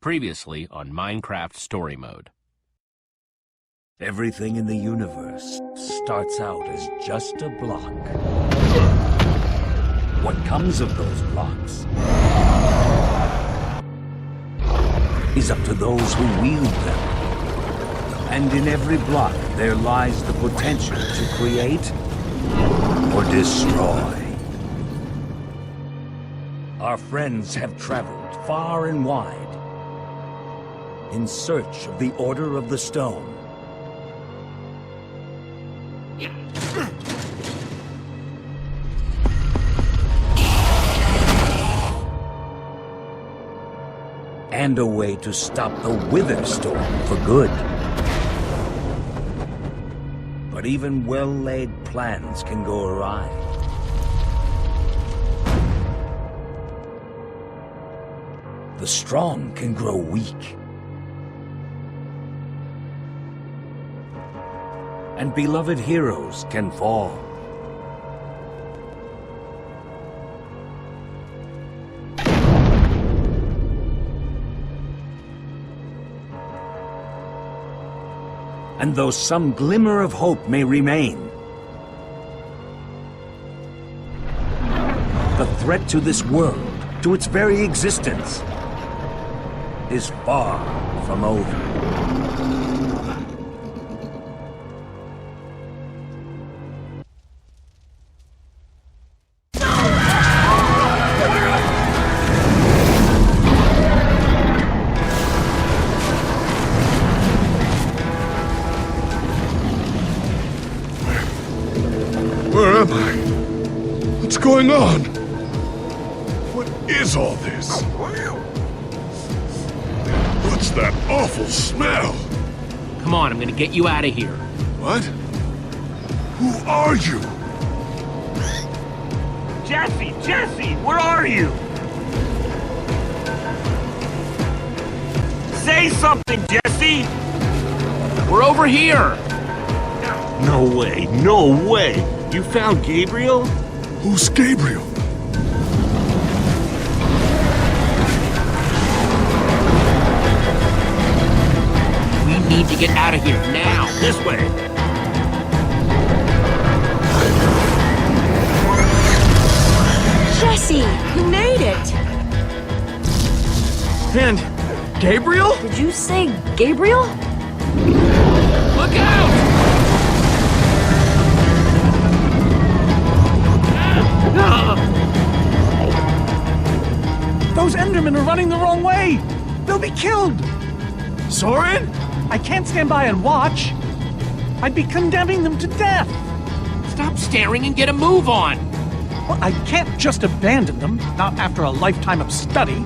Previously on Minecraft Story Mode. Everything in the universe starts out as just a block. What comes of those blocks is up to those who wield them. And in every block there lies the potential to create or destroy. Our friends have traveled far and wide in search of the Order of the Stone. And a way to stop the Wither Storm for good. But even well-laid plans can go awry. The strong can grow weak. And beloved heroes can fall. And though some glimmer of hope may remain, the threat to this world, to its very existence, is far from over. Where am I? What's going on? What is all this? What's that awful smell? Come on, I'm gonna get you out of here. What? Who are you? Jesse, where are you? Say something, Jesse! We're over here! No way! You found Gabriel? Who's Gabriel? We need to get out of here now! This way! Jesse, you made it! And Gabriel? Did you say Gabriel? Look out! Those Endermen are running the wrong way! They'll be killed! Soren? I can't stand by and watch. I'd be condemning them to death. Stop staring and get a move on! Well, I can't just abandon them, not after a lifetime of study.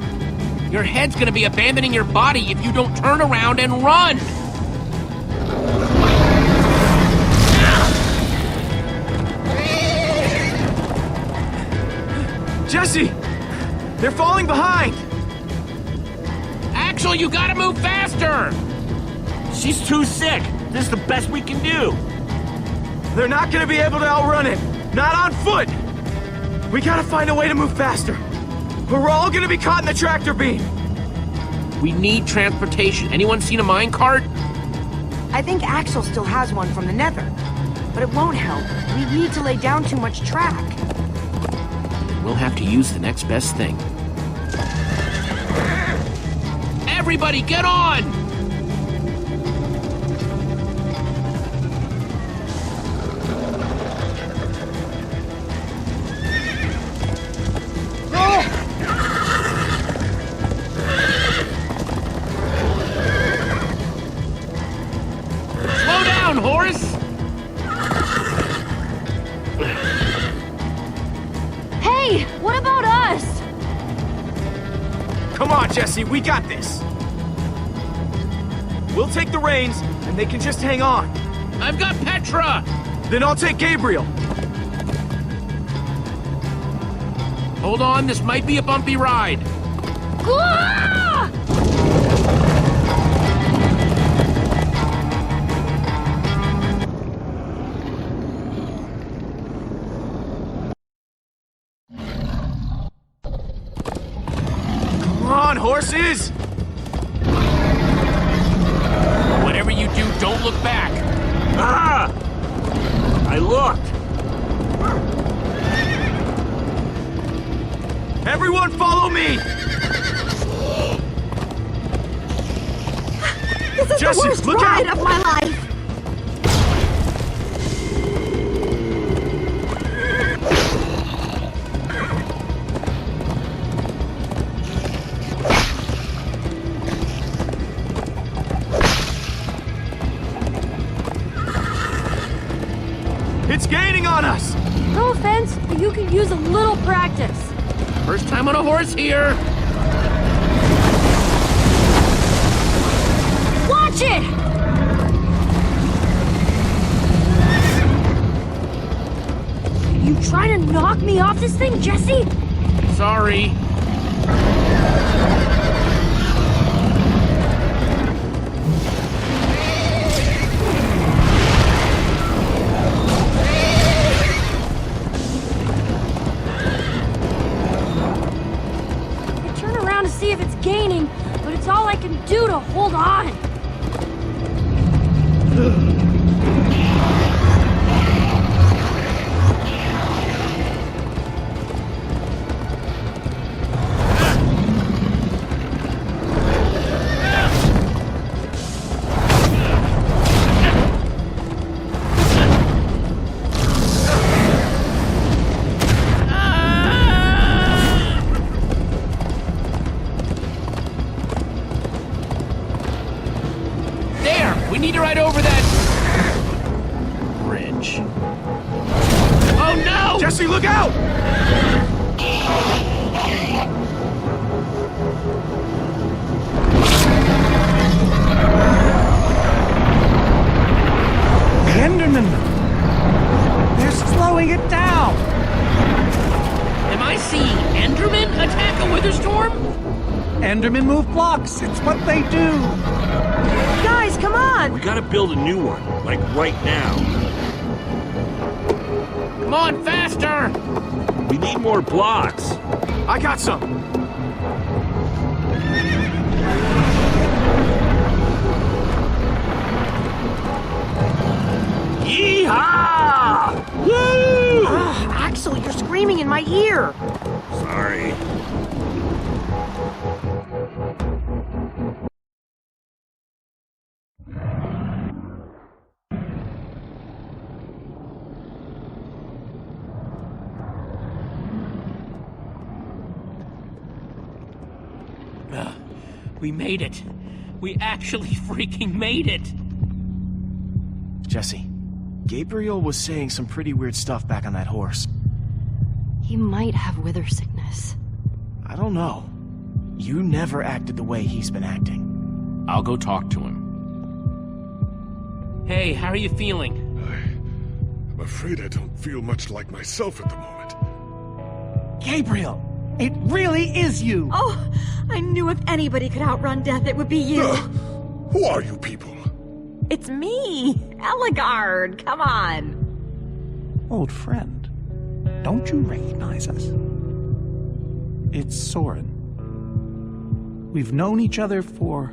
Your head's gonna be abandoning your body if you don't turn around and run! Jesse! They're falling behind! Axel, you gotta move faster! She's too sick. This is the best we can do. They're not gonna be able to outrun it. Not on foot! We gotta find a way to move faster. Or we're all gonna be caught in the tractor beam. We need transportation. Anyone seen a minecart? I think Axel still has one from the Nether. But it won't help. We need to lay down too much track. We'll have to use the next best thing. Everybody, get on! Slow down, Horace! Hey, what about us? Come on, Jesse, we got this. We'll take the reins, and they can just hang on. I've got Petra! Then I'll take Gabriel. Hold on, this might be a bumpy ride. Ah! horses! whatever you do, don't look back. Ah! I looked. Everyone follow me! This is Jesse, the worst look ride out! of my life! It's gaining on us! No offense, but you could use a little practice. First time on a horse here. Watch it! You trying to knock me off this thing, Jesse? Sorry. I turn around to see if it's gaining, but it's all I can do to hold on. We need to ride over that bridge. Oh no! Jesse, look out! The Endermen! They're slowing it down! Am I seeing Endermen attack a wither storm? Endermen move blocks, it's what they do! Guys, come on! We gotta build a new one, like right now. Come on, faster! We need more blocks. I got some. Yeehaw! Woo! Ugh, Axel, you're screaming in my ear. Sorry. We made it. We actually freaking made it. Jesse, Gabriel was saying some pretty weird stuff back on that horse. He might have wither sickness. I don't know. You never acted the way he's been acting. I'll go talk to him. Hey, how are you feeling? I'm afraid I don't feel much like myself at the moment. Gabriel! It really is you! Oh, I knew if anybody could outrun death, it would be you. Who are you people? It's me, Eligard. Come on. Old friend, don't you recognize us? It's Soren. We've known each other for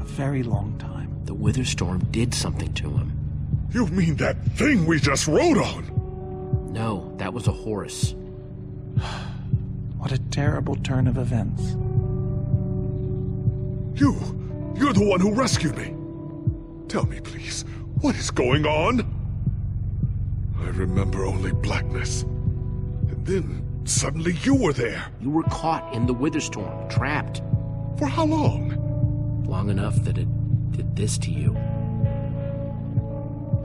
a very long time. The wither storm did something to him. You mean that thing we just rode on? No, that was a horse. What a terrible turn of events. You're the one who rescued me. Tell me, please, what is going on? I remember only blackness. And then, suddenly you were there. You were caught in the wither storm, trapped. For how long? Long enough that it did this to you.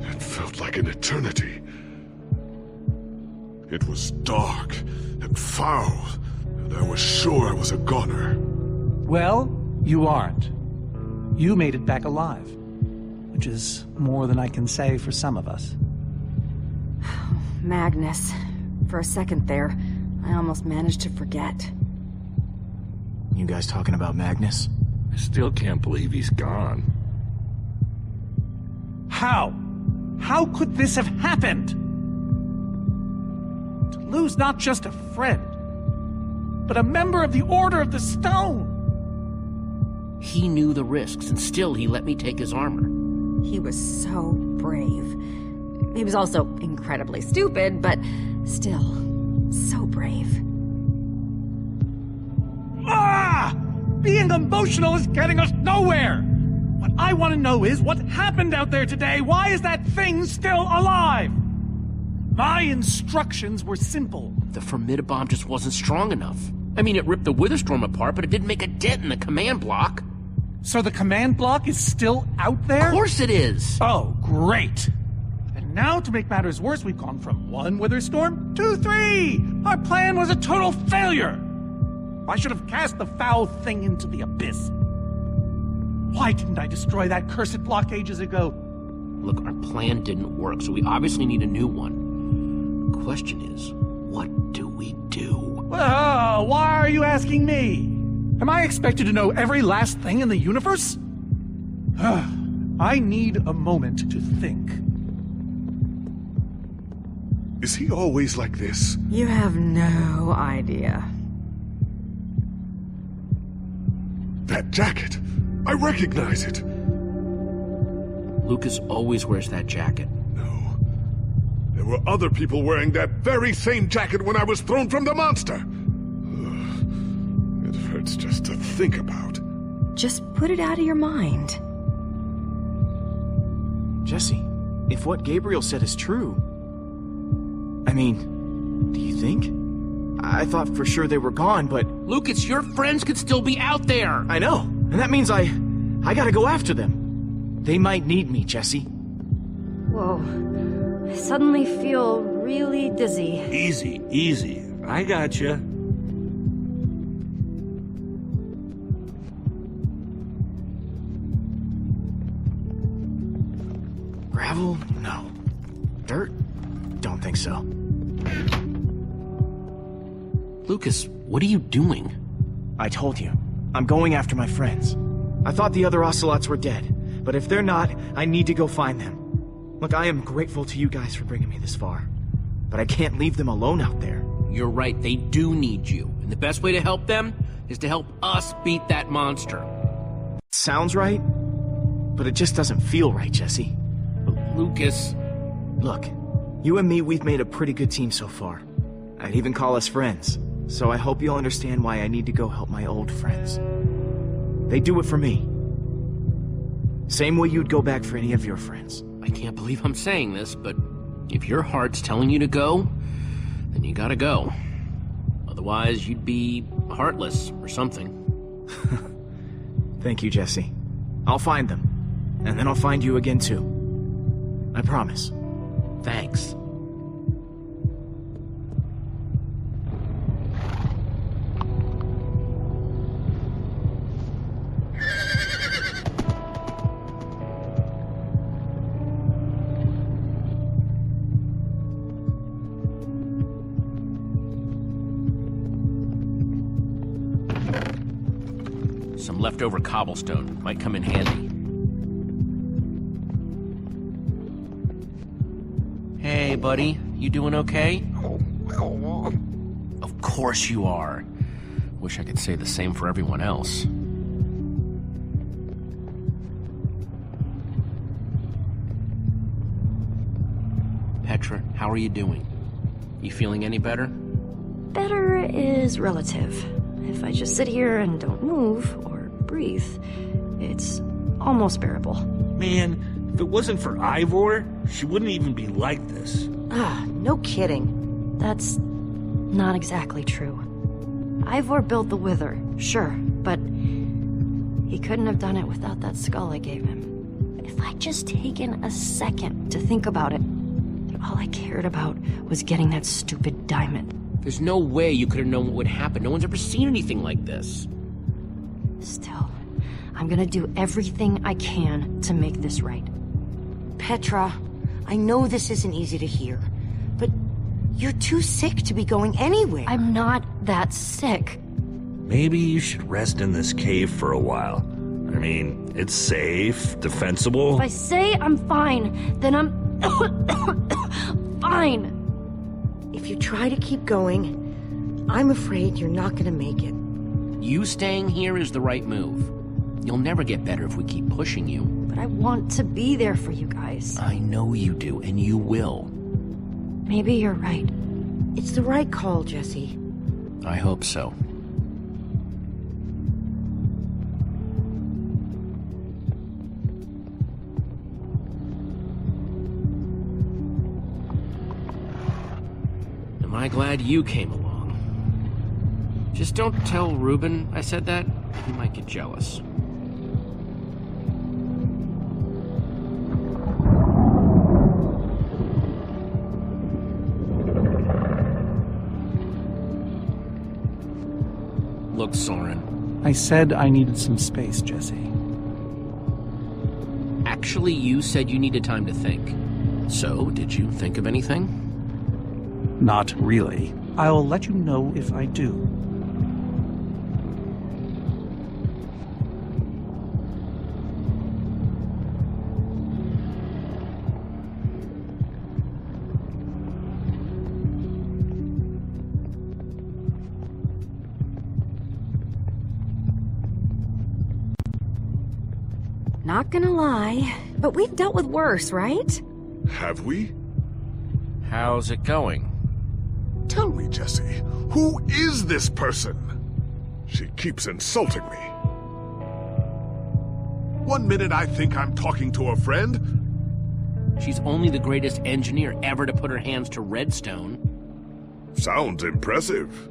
It felt like an eternity. It was dark and foul, and I was sure I was a goner. Well, you aren't. You made it back alive, which is more than I can say for some of us. Magnus. For a second there, I almost managed to forget. You guys talking about Magnus? I still can't believe he's gone. How? How could this have happened? To lose not just a friend, but a member of the Order of the Stone. He knew the risks, and still he let me take his armor. He was so brave. He was also incredibly stupid, but still, so brave. Ah! Being emotional is getting us nowhere! What I want to know is what happened out there today? Why is that thing still alive? My instructions were simple. The Formidabomb just wasn't strong enough. I mean, it ripped the Witherstorm apart, but it didn't make a dent in the command block. So the command block is still out there? Of course it is! Oh, great! And now, to make matters worse, we've gone from 1 Witherstorm to 3! Our plan was a total failure! I should have cast the foul thing into the abyss. Why didn't I destroy that cursed block ages ago? Look, our plan didn't work, so we obviously need a new one. The question is, what do we do? Well, why are you asking me? Am I expected to know every last thing in the universe? I need a moment to think. Is he always like this? You have no idea. That jacket! I recognize it! Lucas always wears that jacket. No. There were other people wearing that very same jacket when I was thrown from the monster! Ugh. It hurts just to think about. Just put it out of your mind. Jesse, if what Gabriel said is true... I mean, do you think? I thought for sure they were gone, but... Lucas, your friends could still be out there! I know, and that means I gotta go after them. They might need me, Jesse. Whoa. I suddenly feel really dizzy. Easy, easy. I gotcha. Gravel? No. Dirt? Don't think so. Lucas, what are you doing? I told you. I'm going after my friends. I thought the other ocelots were dead, but if they're not, I need to go find them. Look, I am grateful to you guys for bringing me this far, but I can't leave them alone out there. You're right, they do need you. And the best way to help them is to help us beat that monster. Sounds right, but it just doesn't feel right, Jesse. But Lucas... Look, you and me, we've made a pretty good team so far. I'd even call us friends, so I hope you'll understand why I need to go help my old friends. They do it for me. Same way you'd go back for any of your friends. I can't believe I'm saying this, but if your heart's telling you to go, then you gotta go. Otherwise, you'd be heartless or something. Thank you, Jesse. I'll find them, and then I'll find you again too. I promise. Thanks. Some leftover cobblestone might come in handy. Hey, buddy. You doing okay? Of course you are. Wish I could say the same for everyone else. Petra, how are you doing? You feeling any better? Better is relative. If I just sit here and don't move or breathe, it's almost bearable. Man, if it wasn't for Ivor, she wouldn't even be like this. No kidding. That's not exactly true. Ivor built the Wither, sure, but he couldn't have done it without that skull I gave him. If I'd just taken a second to think about it, all I cared about was getting that stupid diamond. There's no way you could have known what would happen. No one's ever seen anything like this. Still, I'm gonna do everything I can to make this right. Petra, I know this isn't easy to hear, but you're too sick to be going anywhere. I'm not that sick. Maybe you should rest in this cave for a while. I mean, it's safe, defensible. If I say I'm fine, then I'm fine. If you try to keep going, I'm afraid you're not gonna make it. You staying here is the right move. You'll never get better if we keep pushing you. But I want to be there for you guys. I know you do, and you will. Maybe you're right. It's the right call, Jesse. I hope so. Am I glad you came along? Just don't tell Reuben I said that. He might get jealous. Look, Soren. I said I needed some space, Jesse. Actually, you said you needed time to think. So, did you think of anything? Not really. I'll let you know if I do. Not gonna lie, but we've dealt with worse, right? Have we? How's it going? Tell me, Jesse, who is this person? She keeps insulting me. One minute I think I'm talking to a friend. She's only the greatest engineer ever to put her hands to redstone. Sounds impressive.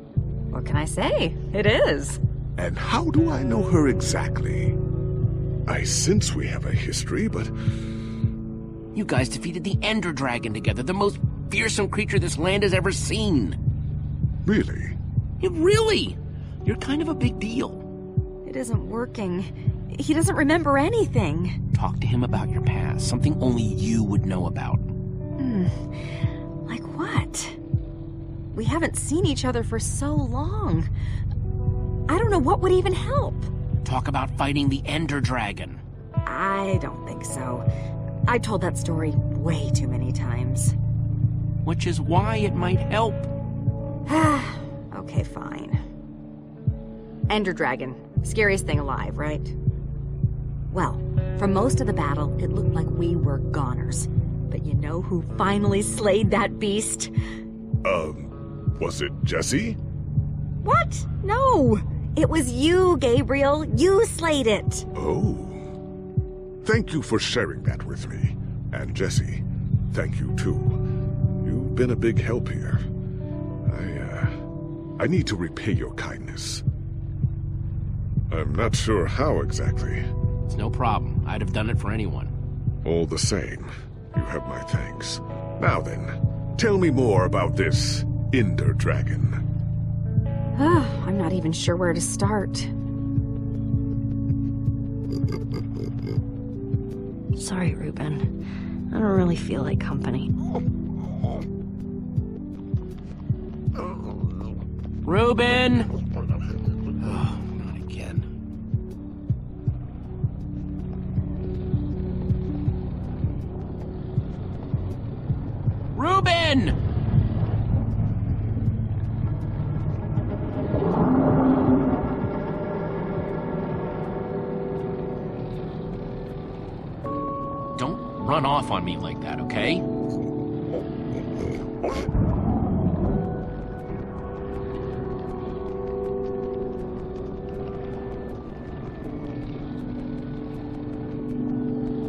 What can I say? It is. And how do I know her exactly? I sense we have a history, but... You guys defeated the Ender Dragon together, the most fearsome creature this land has ever seen. Really? Yeah, really? You're kind of a big deal. It isn't working. He doesn't remember anything. Talk to him about your past, something only you would know about. Like what? We haven't seen each other for so long. I don't know what would even help. Talk about fighting the Ender Dragon. I don't think so. I told that story way too many times. Which is why it might help. Okay, fine. Ender Dragon. Scariest thing alive, right? Well, for most of the battle, it looked like we were goners. But you know who finally slayed that beast? Was it Jesse? What? No! It was you, Gabriel. You slayed it. Oh. Thank you for sharing that with me. And Jesse, thank you too. You've been a big help here. I need to repay your kindness. I'm not sure how exactly. It's no problem. I'd have done it for anyone. All the same, you have my thanks. Now then, tell me more about this Ender Dragon. I'm not even sure where to start. Sorry, Reuben. I don't really feel like company. Reuben! Oh, not again. Reuben! Don't run off on me like that, okay?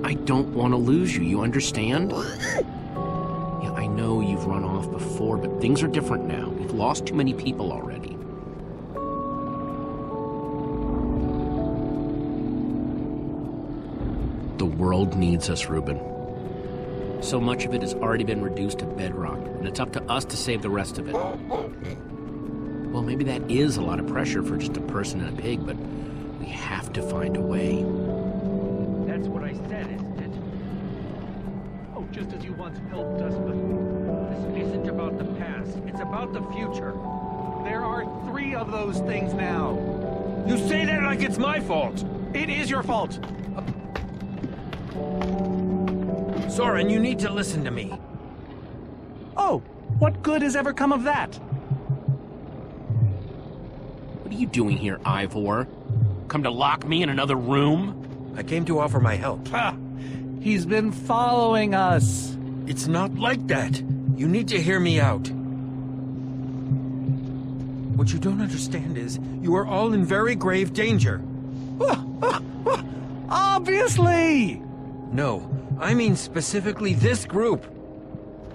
I don't want to lose you, you understand? Yeah, I know you've run off before, but things are different now. We've lost too many people already. The world needs us, Reuben. So much of it has already been reduced to bedrock, and it's up to us to save the rest of it. Well, maybe that is a lot of pressure for just a person and a pig, but we have to find a way. That's what I said, isn't it? Oh, just as you once helped us, but this isn't about the past. It's about the future. There are 3 of those things now. You say that like it's my fault. It is your fault. Soren, you need to listen to me. Oh, what good has ever come of that? What are you doing here, Ivor? Come to lock me in another room? I came to offer my help. Ha! He's been following us. It's not like that. You need to hear me out. What you don't understand is, you are all in very grave danger. Obviously! No, I mean specifically this group.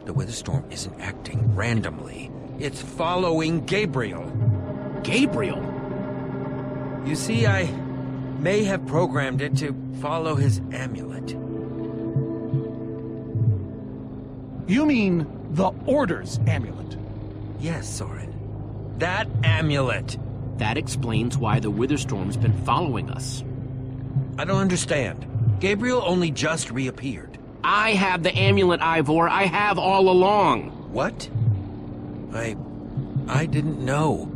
The weather storm isn't acting randomly. It's following Gabriel. Gabriel? You see, I may have programmed it to follow his amulet. You mean the Order's amulet? Yes, Soren. That amulet. That explains why the Witherstorm's been following us. I don't understand. Gabriel only just reappeared. I have the amulet, Ivor. I have all along. What? I didn't know.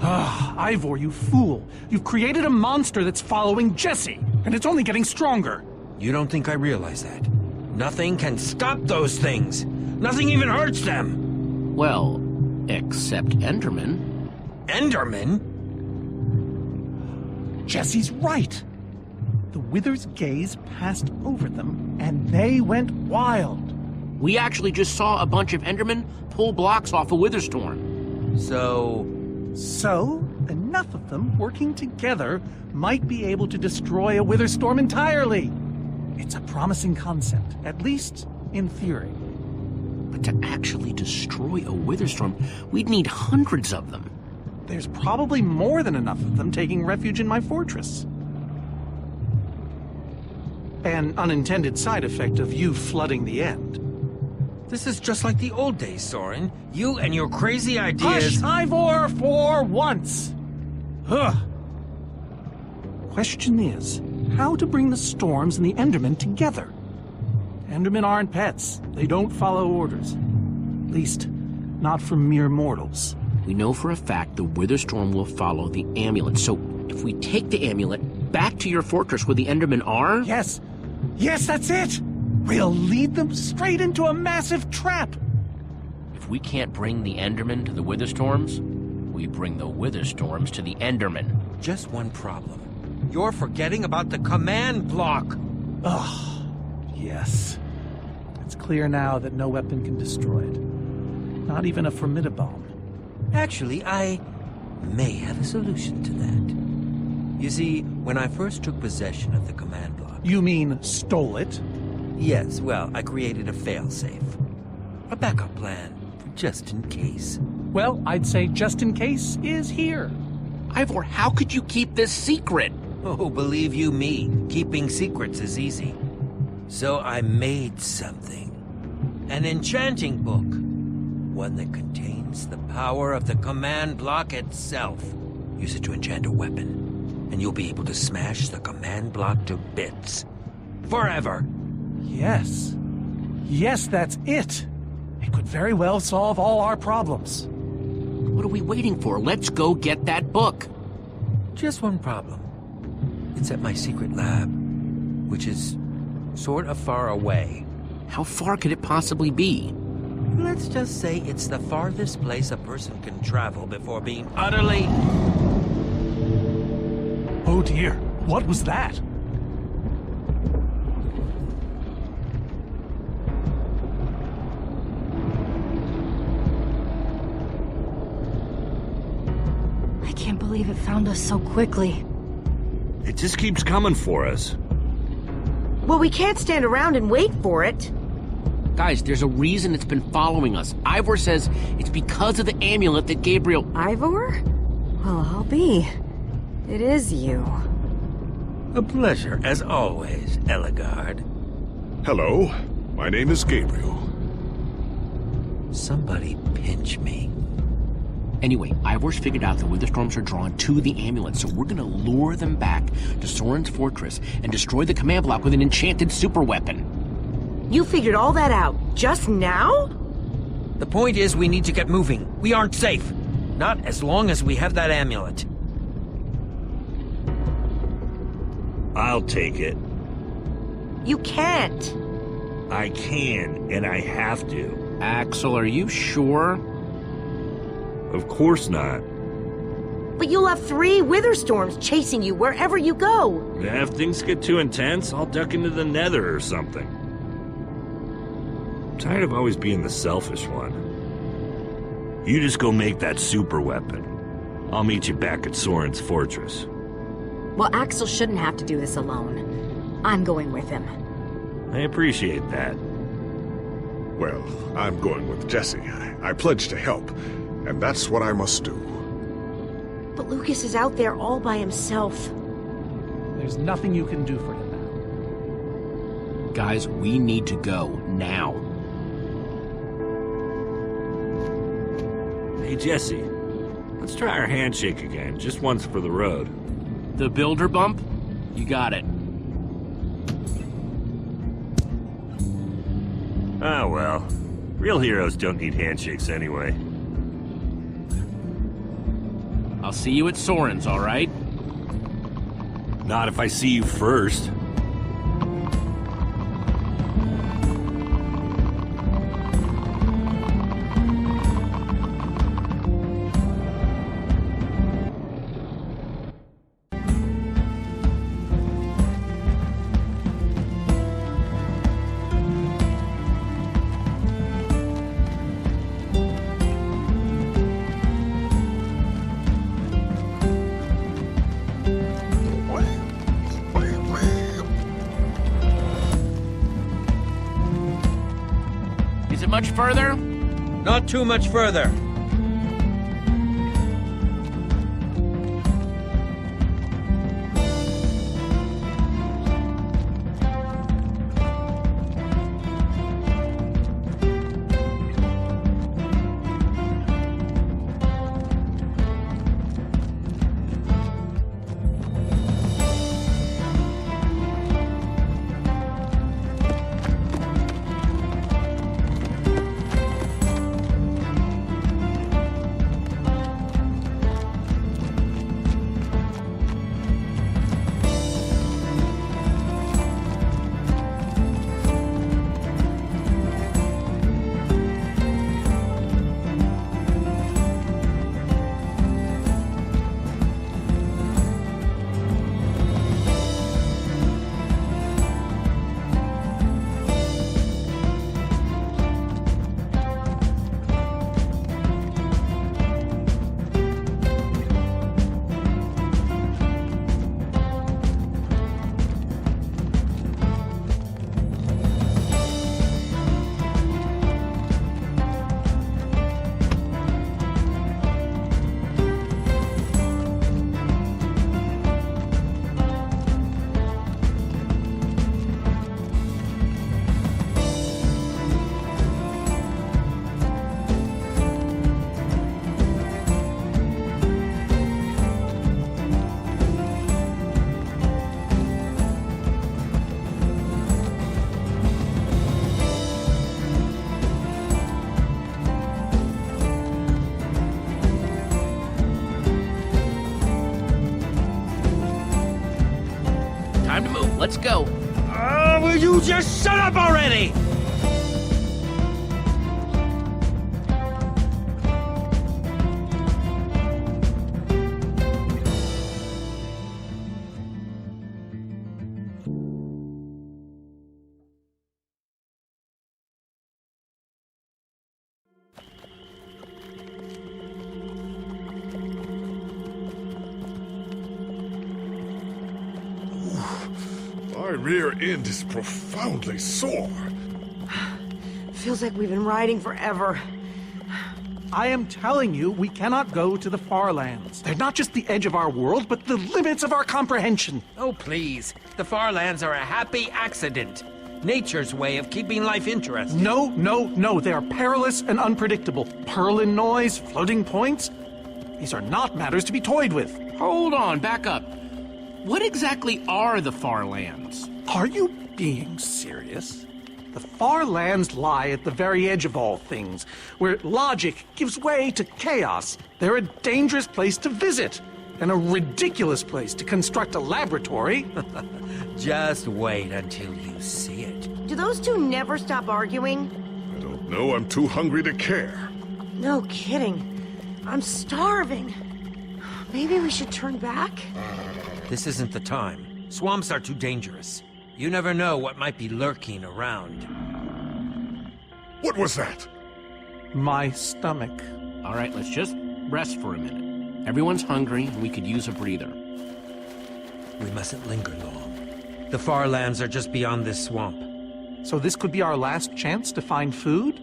Ivor, you fool. You've created a monster that's following Jesse, and it's only getting stronger. You don't think I realize that? Nothing can stop those things. Nothing even hurts them. Well, except Enderman. Enderman? Jesse's right. The Wither's gaze passed over them, and they went wild. We actually just saw a bunch of Endermen pull blocks off a Witherstorm. So, enough of them working together might be able to destroy a Witherstorm entirely. It's a promising concept, at least in theory. But to actually destroy a Witherstorm, we'd need hundreds of them. There's probably more than enough of them taking refuge in my fortress. An unintended side effect of you flooding the end. this is just like the old days, Soren. You and your crazy ideas— Hush, Ivor, for once! Ugh. Question is, how to bring the Storms and the Endermen together? Endermen aren't pets. They don't follow orders. At least, not from mere mortals. We know for a fact the Witherstorm will follow the amulet, so if we take the amulet back to your fortress where the Endermen are— Yes! Yes, that's it! We'll lead them straight into a massive trap! If we can't bring the Endermen to the Witherstorms, we bring the Witherstorms to the Endermen. Just one problem. You're forgetting about the command block! Ugh, yes. It's clear now that no weapon can destroy it. Not even a formidabomb. Actually, I may have a solution to that. You see, when I first took possession of the command block— You mean stole it? Yes, well, I created a failsafe. A backup plan, for just in case. Well, I'd say just in case is here. Ivor, how could you keep this secret? Oh, believe you me, keeping secrets is easy. So I made something. An enchanting book. One that contains the power of the command block itself. Use it to enchant a weapon, and you'll be able to smash the command block to bits. Forever. Yes. Yes, that's it. It could very well solve all our problems. What are we waiting for? Let's go get that book. Just one problem. It's at my secret lab, which is sort of far away. How far could it possibly be? Let's just say it's the farthest place a person can travel before being utterly— Oh dear, what was that? I can't believe it found us so quickly. It just keeps coming for us. Well, we can't stand around and wait for it. Guys, there's a reason it's been following us. Ivor says it's because of the amulet that Gabriel— Ivor? Well, I'll be. It is you. a pleasure, as always, Eligard. Hello, my name is Gabriel. Somebody pinch me. Anyway, Ivor's figured out the Witherstorms are drawn to the amulet, so we're gonna lure them back to Soren's fortress and destroy the command block with an enchanted super weapon. You figured all that out just now? The point is, we need to get moving. We aren't safe. Not as long as we have that amulet. I'll take it. You can't. I can, and I have to. Axel, are you sure? Of course not. But you'll have 3 wither storms chasing you wherever you go. Yeah, if things get too intense, I'll duck into the nether or something. I'm tired of always being the selfish one. You just go make that super weapon. I'll meet you back at Soren's fortress. Well, Axel shouldn't have to do this alone. I'm going with him. I appreciate that. Well, I'm going with Jesse. I pledged to help, and that's what I must do. But Lucas is out there all by himself. There's nothing you can do for him now. Guys, we need to go now. Hey, Jesse. Let's try our handshake again, just once for the road. The builder bump? You got it. Oh, well. Real heroes don't need handshakes anyway. I'll see you at Soren's, all right? Not if I see you first. Much further? Not too much further. Time to move. Let's go. Will you just shut up already? My rear end is profoundly sore. Feels like we've been riding forever. I am telling you, we cannot go to the far lands. They're not just the edge of our world, but the limits of our comprehension. Oh, please. The far lands are a happy accident. Nature's way of keeping life interesting. No, no, no. They are perilous and unpredictable. Purlin noise, floating points. These are not matters to be toyed with. Hold on, back up. What exactly are the far lands? Are you being serious? The far lands lie at the very edge of all things, where logic gives way to chaos. They're a dangerous place to visit, and a ridiculous place to construct a laboratory. Just wait until you see it. Do those two never stop arguing? I don't know. I'm too hungry to care. No kidding. I'm starving. Maybe we should turn back? This isn't the time. Swamps are too dangerous. You never know what might be lurking around. What was that? My stomach. All right, let's just rest for a minute. Everyone's hungry, and we could use a breather. We mustn't linger long. The far lands are just beyond this swamp. So this could be our last chance to find food?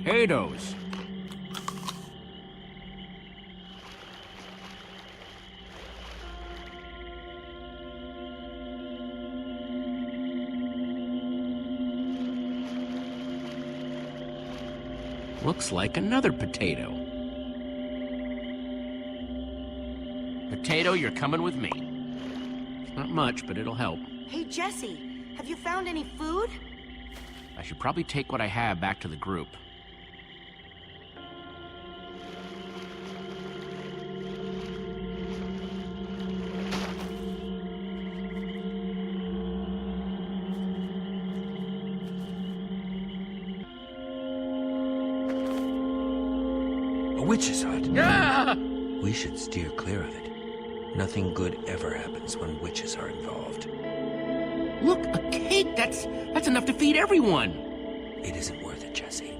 Potatoes. Looks like another potato. Potato, you're coming with me. It's not much, but it'll help. Hey, Jesse, have you found any food? I should probably take what I have back to the group. A witch's hut. Ah! We should steer clear of it. Nothing good ever happens when witches are involved. Look, a cake! That's enough to feed everyone! It isn't worth it, Jesse.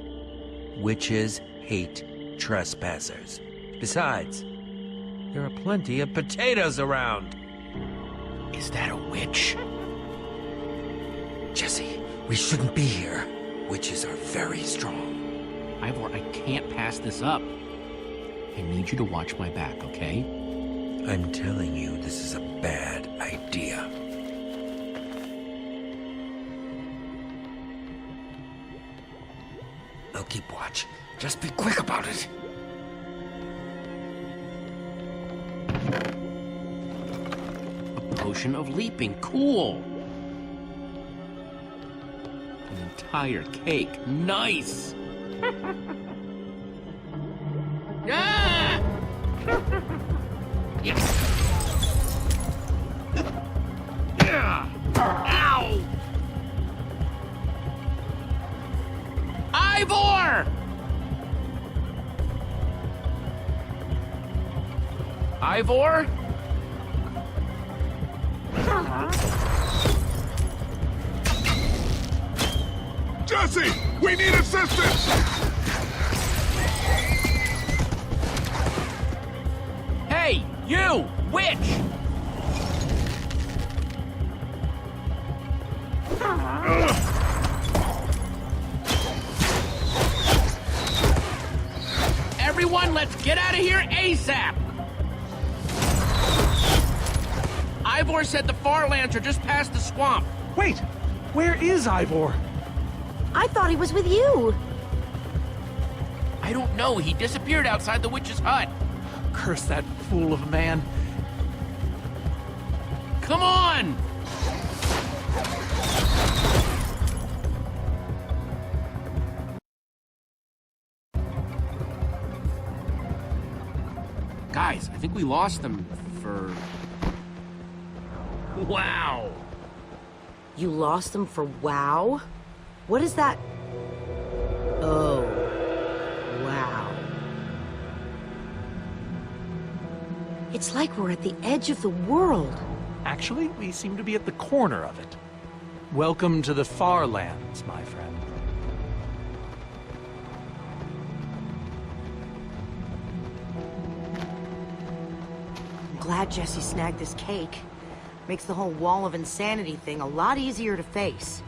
Witches hate trespassers. Besides, there are plenty of potatoes around. Is that a witch? Jesse, we shouldn't be here. Witches are very strong. Ivor, I can't pass this up. I need you to watch my back, okay? I'm telling you, this is a bad idea. I'll keep watch. Just be quick about it. A potion of leaping. Cool. An entire cake. Nice. Ah! Yes. Ow! Ivor! Ivor? Jesse! We need assistance! Hey, you! Witch! Everyone, let's get out of here ASAP! Ivor said the far lands are just past the swamp. Wait! Where is Ivor? I thought he was with you. I don't know. He disappeared outside the witch's hut. Curse that fool of a man. Come on! Guys, I think we lost them for... Wow! You lost them for wow? What is that? Oh, wow. It's like we're at the edge of the world. Actually, we seem to be at the corner of it. Welcome to the far lands, my friend. I'm glad Jesse snagged this cake. Makes the whole wall of insanity thing a lot easier to face.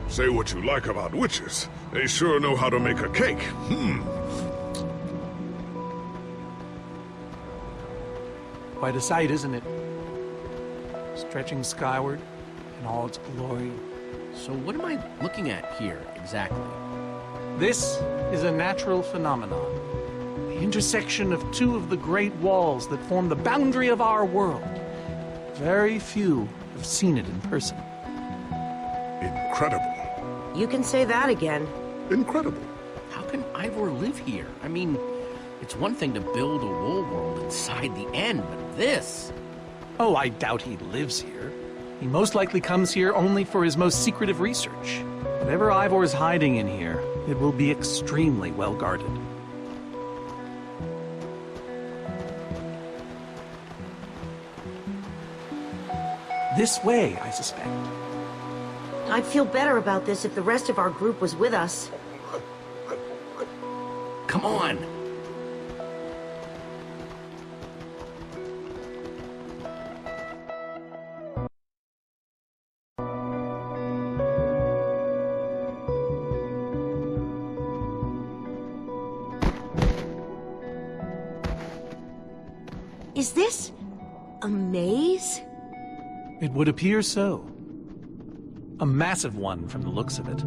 Say what you like about witches. They sure know how to make a cake. Quite a sight, isn't it? Stretching skyward in all its glory. So what am I looking at here, exactly? This is a natural phenomenon. The intersection of two of the great walls that form the boundary of our world. Very few have seen it in person. Incredible. You can say that again. Incredible. How can Ivor live here? I mean, it's one thing to build a wool world inside the end, but this... Oh, I doubt he lives here. He most likely comes here only for his most secretive research. Whatever Ivor's hiding in here, it will be extremely well guarded. This way, I suspect. I'd feel better about this if the rest of our group was with us. Come on! Is this a maze? It would appear so. A massive one from the looks of it.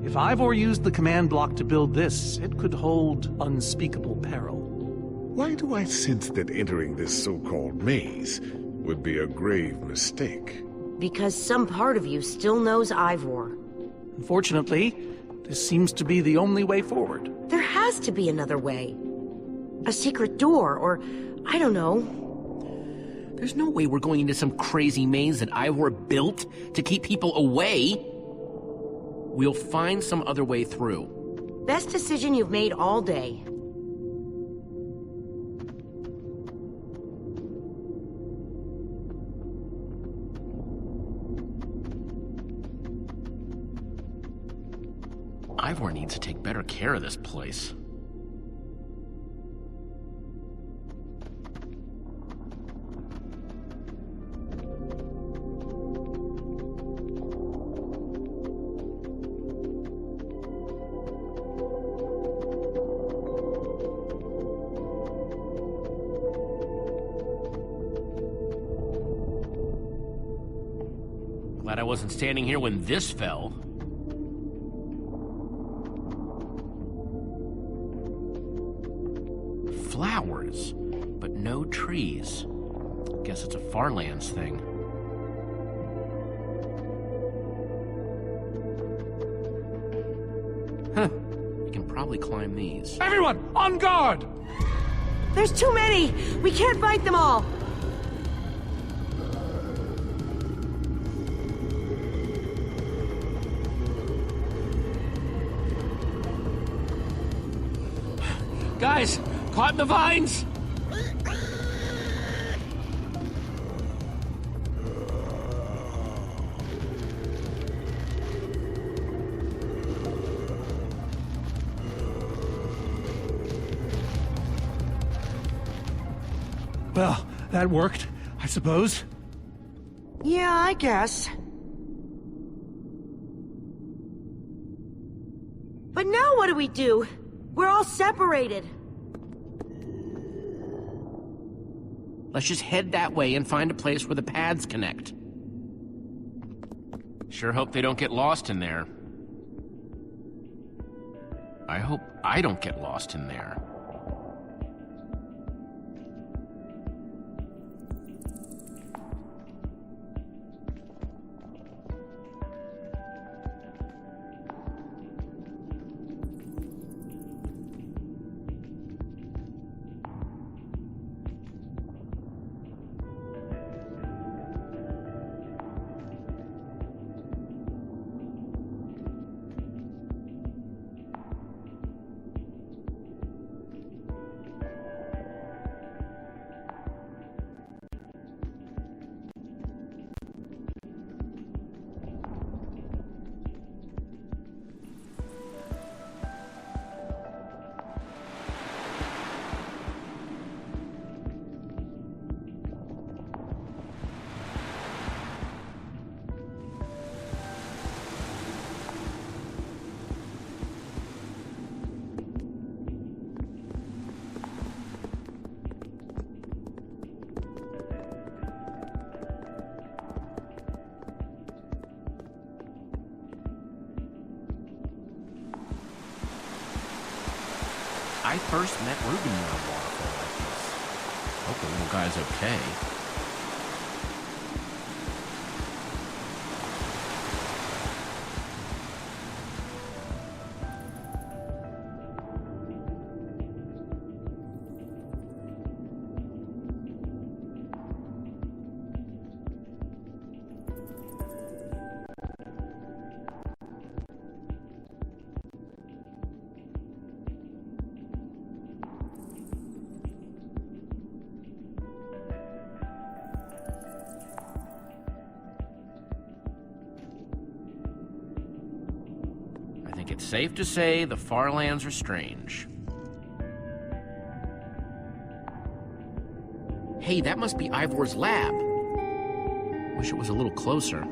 If Ivor used the command block to build this, it could hold unspeakable peril. Why do I sense that entering this so-called maze would be a grave mistake? Because some part of you still knows Ivor. Unfortunately, this seems to be the only way forward. There has to be another way. A secret door, or I don't know. There's no way we're going into some crazy maze that Ivor built to keep people away. We'll find some other way through. Best decision you've made all day. Ivor needs to take better care of this place. Glad I wasn't standing here when this fell. Flowers, but no trees. Guess it's a Farlands thing. Huh. We can probably climb these. Everyone, on guard! There's too many! We can't fight them all! Guys, caught in the vines! Well, that worked, I suppose. Yeah, I guess. But now what do we do? We're all separated. Let's just head that way and find a place where the paths connect. Sure hope they don't get lost in there. I hope I don't get lost in there. I first met Ruben near a waterfall like this. Hope the little guy's okay. it's safe to say the far lands are strange. Hey, that must be Ivor's lab. Wish it was a little closer.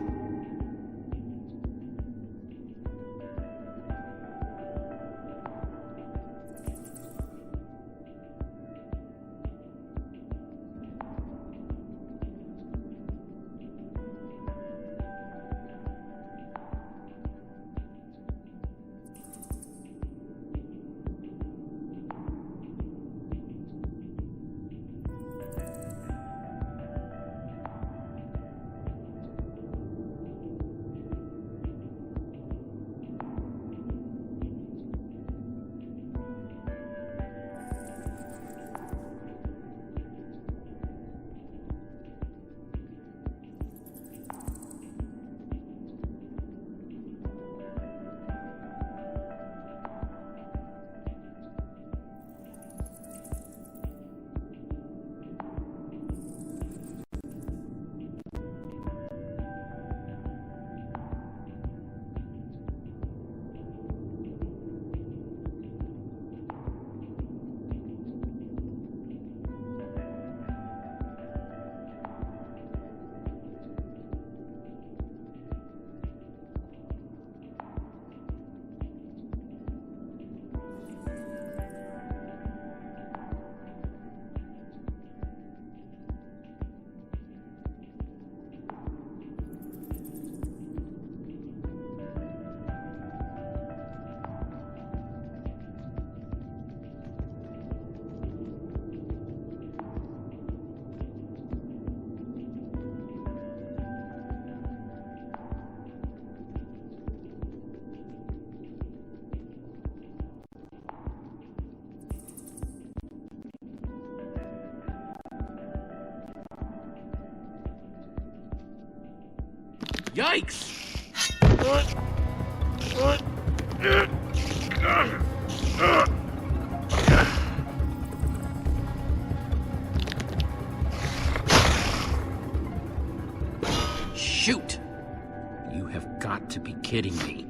Yikes! Shoot! You have got to be kidding me.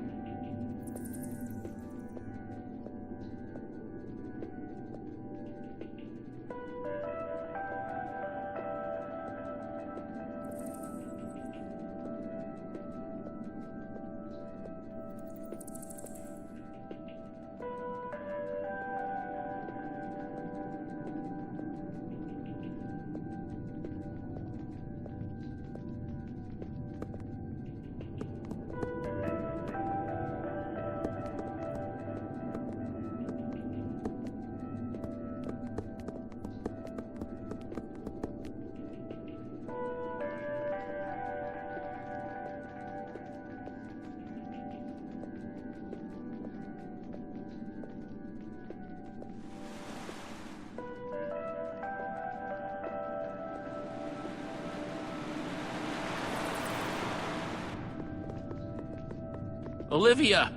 Olivia!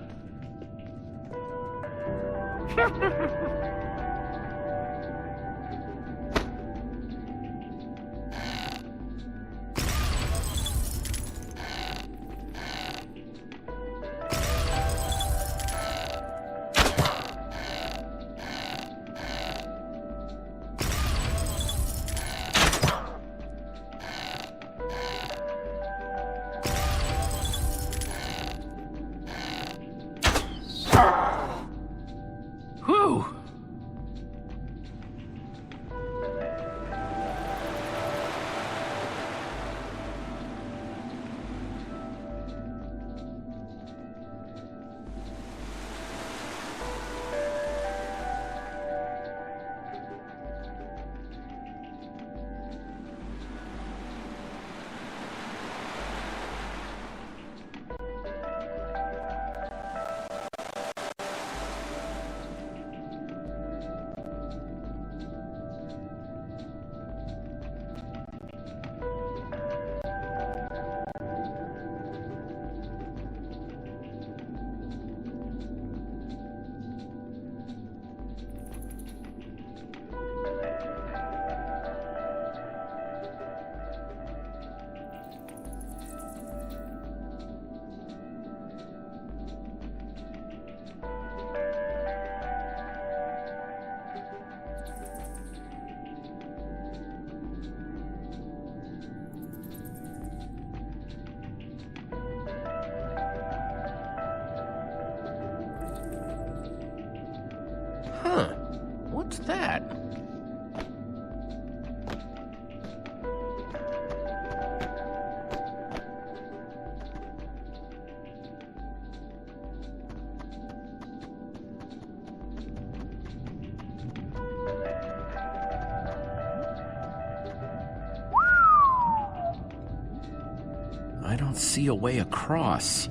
What's that? I don't see a way across.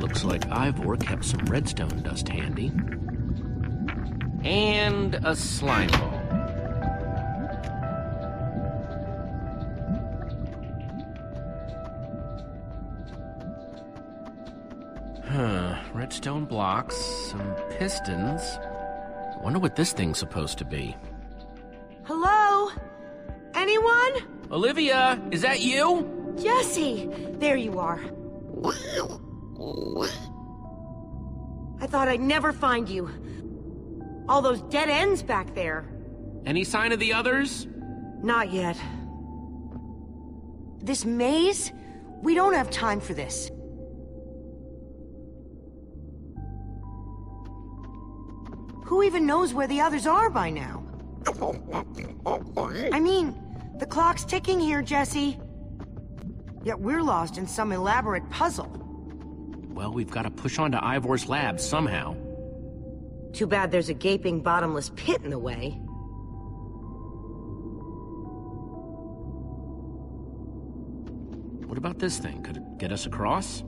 Looks like Ivor kept some redstone dust handy. And a slime ball. Redstone blocks, some pistons. Wonder what this thing's supposed to be. Hello? Anyone? Olivia, is that you? Jesse! There you are. I thought I'd never find you. All those dead ends back there. Any sign of the others? Not yet. This maze? We don't have time for this. Who even knows where the others are by now? I mean, the clock's ticking here, Jesse. Yet we're lost in some elaborate puzzle. Well, we've got to push on to Ivor's lab somehow. Too bad there's a gaping bottomless pit in the way. What about this thing? Could it get us across?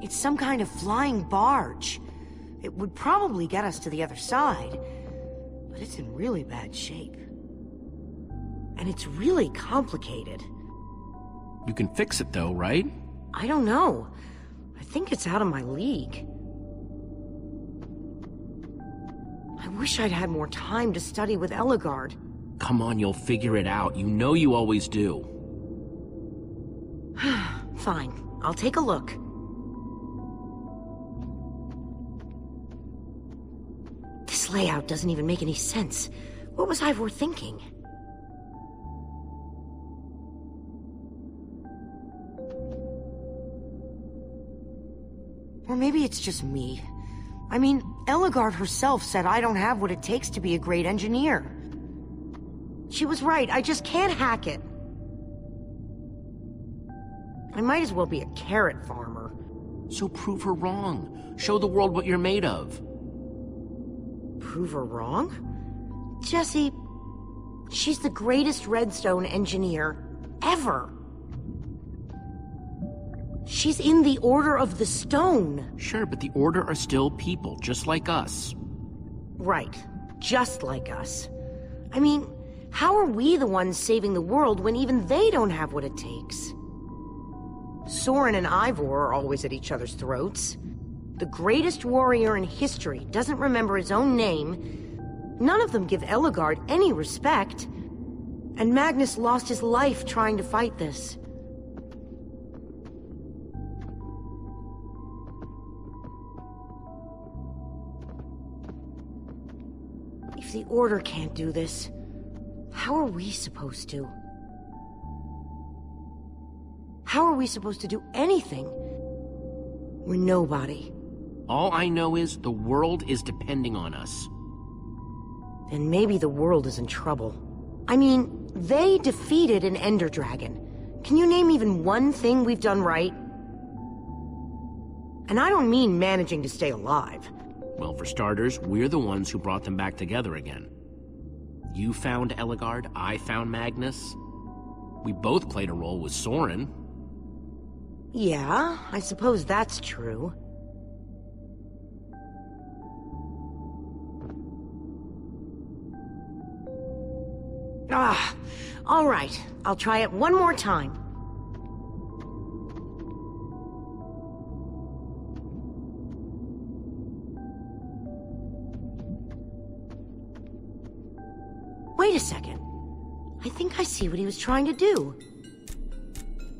It's some kind of flying barge. It would probably get us to the other side, but it's in really bad shape. And it's really complicated. You can fix it though, right? I don't know. I think it's out of my league. I wish I'd had more time to study with Ellegaard. Come on, you'll figure it out. You know you always do. Fine, I'll take a look. This layout doesn't even make any sense. What was Ivor thinking? Or maybe it's just me. I mean, Ellegaard herself said I don't have what it takes to be a great engineer. She was right, I just can't hack it. I might as well be a carrot farmer. So prove her wrong. Show the world what you're made of. Prove her wrong? Jesse, she's the greatest redstone engineer ever. She's in the Order of the Stone. Sure, but the Order are still people, just like us. Right, just like us. I mean, how are we the ones saving the world when even they don't have what it takes? Soren and Ivor are always at each other's throats. The greatest warrior in history doesn't remember his own name. None of them give Ellegaard any respect. And Magnus lost his life trying to fight this. If the Order can't do this, how are we supposed to? How are we supposed to do anything? We're nobody. All I know is the world is depending on us. And maybe the world is in trouble. I mean, they defeated an Ender Dragon. Can you name even one thing we've done right? And I don't mean managing to stay alive. Well, for starters, we're the ones who brought them back together again. You found Ellegaard, I found Magnus. We both played a role with Soren. Yeah, I suppose that's true. All right. I'll try it one more time. Wait a second. I think I see what he was trying to do.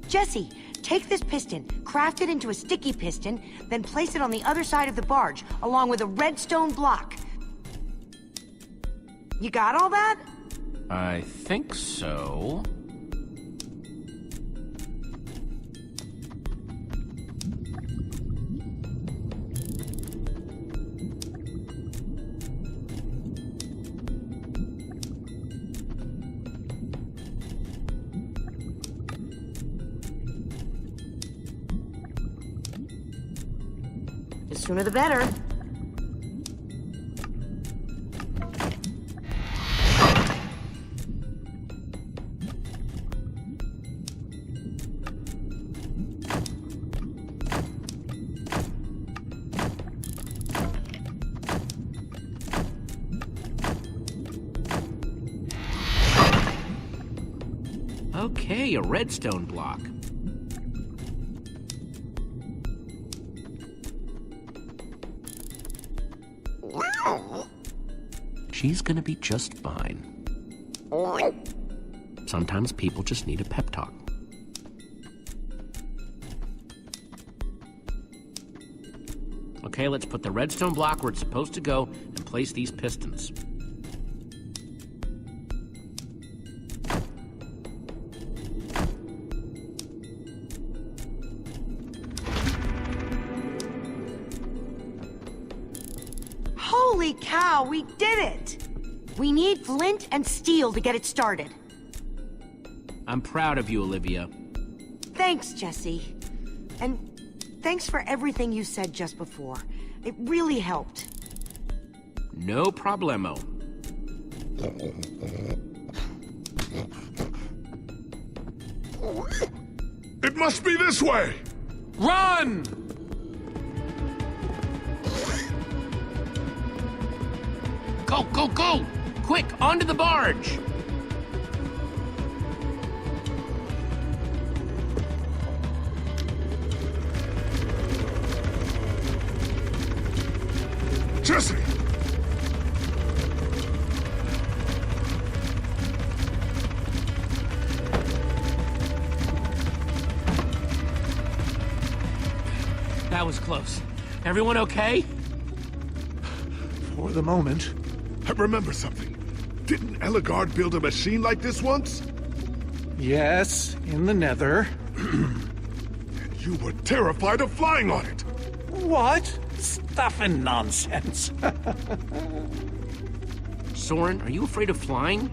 Jesse, take this piston, craft it into a sticky piston, then place it on the other side of the barge, along with a redstone block. You got all that? I think so. sooner the better. Okay, a redstone block. She's gonna be just fine. Sometimes people just need a pep talk. Okay, let's put the redstone block where it's supposed to go and place these pistons. Holy cow, we did it! We need flint and steel to get it started. I'm proud of you, Olivia. Thanks, Jesse. And thanks for everything you said just before. It really helped. No problemo. It must be this way! Run! Go, go, go! Quick, onto the barge! Jesse! That was close. Everyone okay? For the moment. I remember something. Didn't Eligard build a machine like this once? Yes, in the nether. And you were terrified of flying on it! What? Stuff and nonsense. Soren, are you afraid of flying?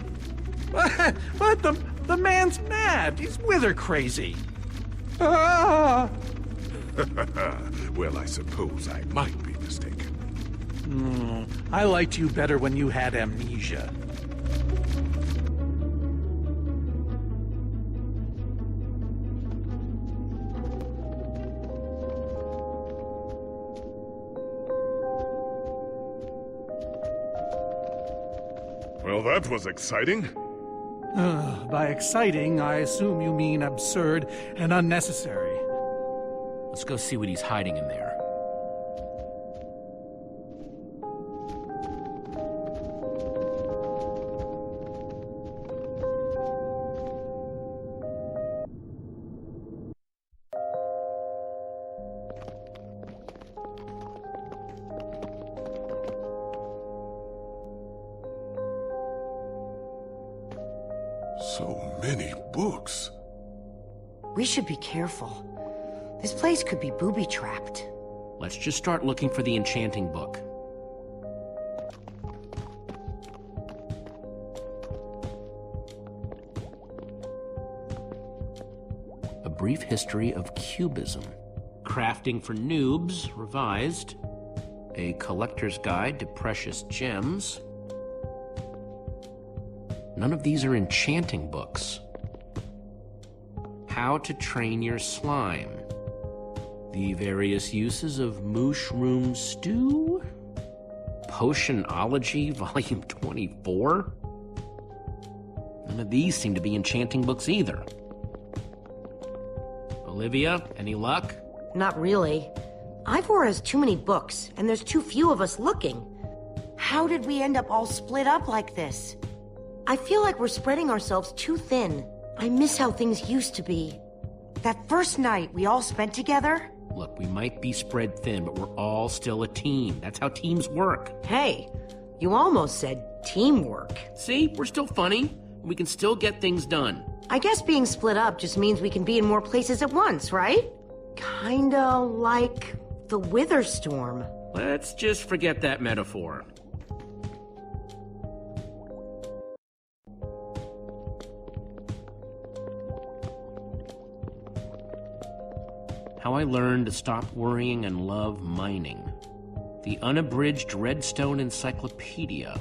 But the man's mad. He's wither crazy. Ah! Well, I suppose I might be mistaken. I liked you better when you had amnesia. Well, that was exciting. By exciting, I assume you mean absurd and unnecessary. Let's go see what he's hiding in there. So many books. We should be careful. This place could be booby-trapped. Let's just start looking for the enchanting book. A Brief History of Cubism. Crafting for Noobs, revised. A Collector's Guide to Precious Gems. None of these are enchanting books. How to Train Your Slime. The Various Uses of Mushroom Stew. Potionology, Volume 24. None of these seem to be enchanting books either. Olivia, any luck? Not really. Ivor has too many books, and there's too few of us looking. How did we end up all split up like this? I feel like we're spreading ourselves too thin. I miss how things used to be. That first night we all spent together. Look, we might be spread thin, but we're all still a team. That's how teams work. Hey, you almost said teamwork. See, we're still funny. We can still get things done. I guess being split up just means we can be in more places at once, right? Kinda like the Wither Storm. Let's just forget that metaphor. How I learned to stop worrying and love mining. The unabridged Redstone Encyclopedia.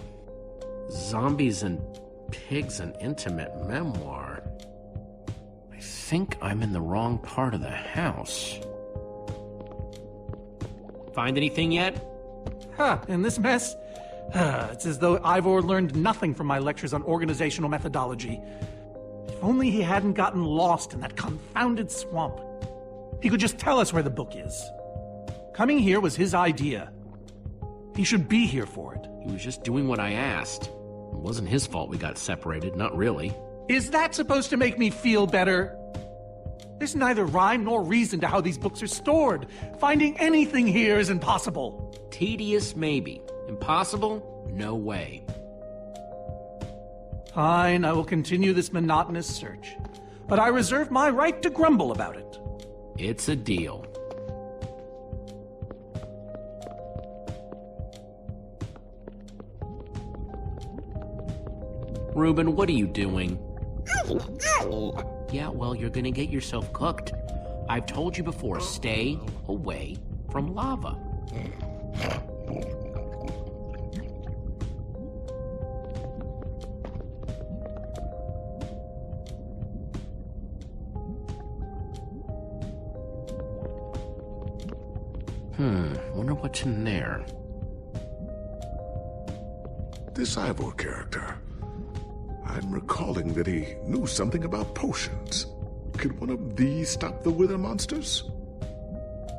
Zombies and Pigs, an intimate memoir. I think I'm in the wrong part of the house. Find anything yet? Huh, in this mess? It's as though Ivor learned nothing from my lectures on organizational methodology. If only he hadn't gotten lost in that confounded swamp. He could just tell us where the book is. Coming here was his idea. He should be here for it. He was just doing what I asked. It wasn't his fault we got separated, not really. Is that supposed to make me feel better? There's neither rhyme nor reason to how these books are stored. Finding anything here is impossible. Tedious, maybe. Impossible? No way. Fine, I will continue this monotonous search. But I reserve my right to grumble about it. It's a deal. Reuben, what are you doing? Yeah, well, you're gonna get yourself cooked. I've told you before, stay away from lava. Wonder what's in there. This Ivor character. I'm recalling that he knew something about potions. Could one of these stop the wither monsters?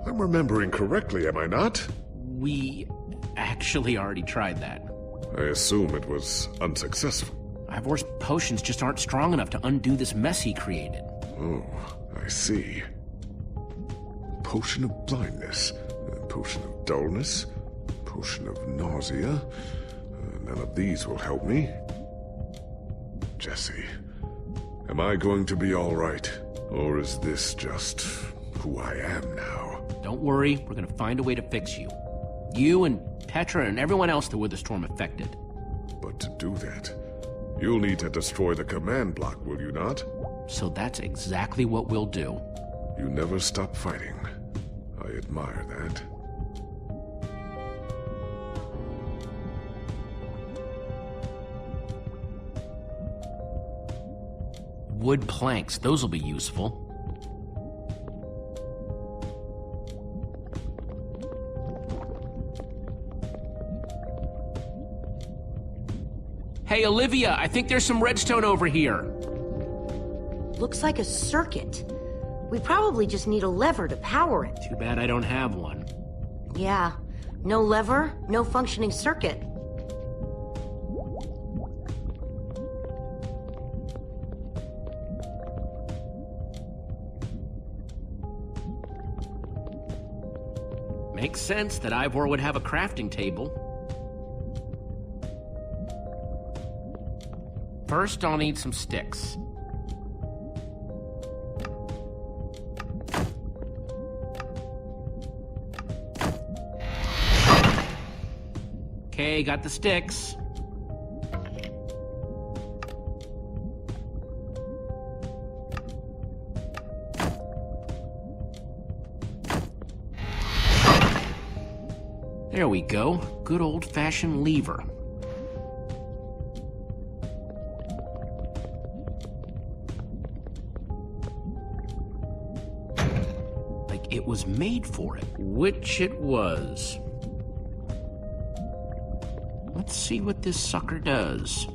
I'm remembering correctly, am I not? We actually already tried that. I assume it was unsuccessful. Ivor's potions just aren't strong enough to undo this mess he created. Oh, I see. Potion of blindness, potion of dullness, potion of nausea. None of these will help me. Jesse, am I going to be all right? Or is this just who I am now? Don't worry, we're gonna find a way to fix you. You and Petra and everyone else that were the storm affected. But to do that, you'll need to destroy the command block, will you not? So that's exactly what we'll do. You never stop fighting. I admire that. Wood planks, those will be useful. Hey, Olivia, I think there's some redstone over here. Looks like a circuit. We probably just need a lever to power it. Too bad I don't have one. Yeah, no lever, no functioning circuit. Makes sense that Ivor would have a crafting table. First, I'll need some sticks. Okay, got the sticks. There we go. Good old-fashioned lever. Like it was made for it. Which it was. Let's see what this sucker does.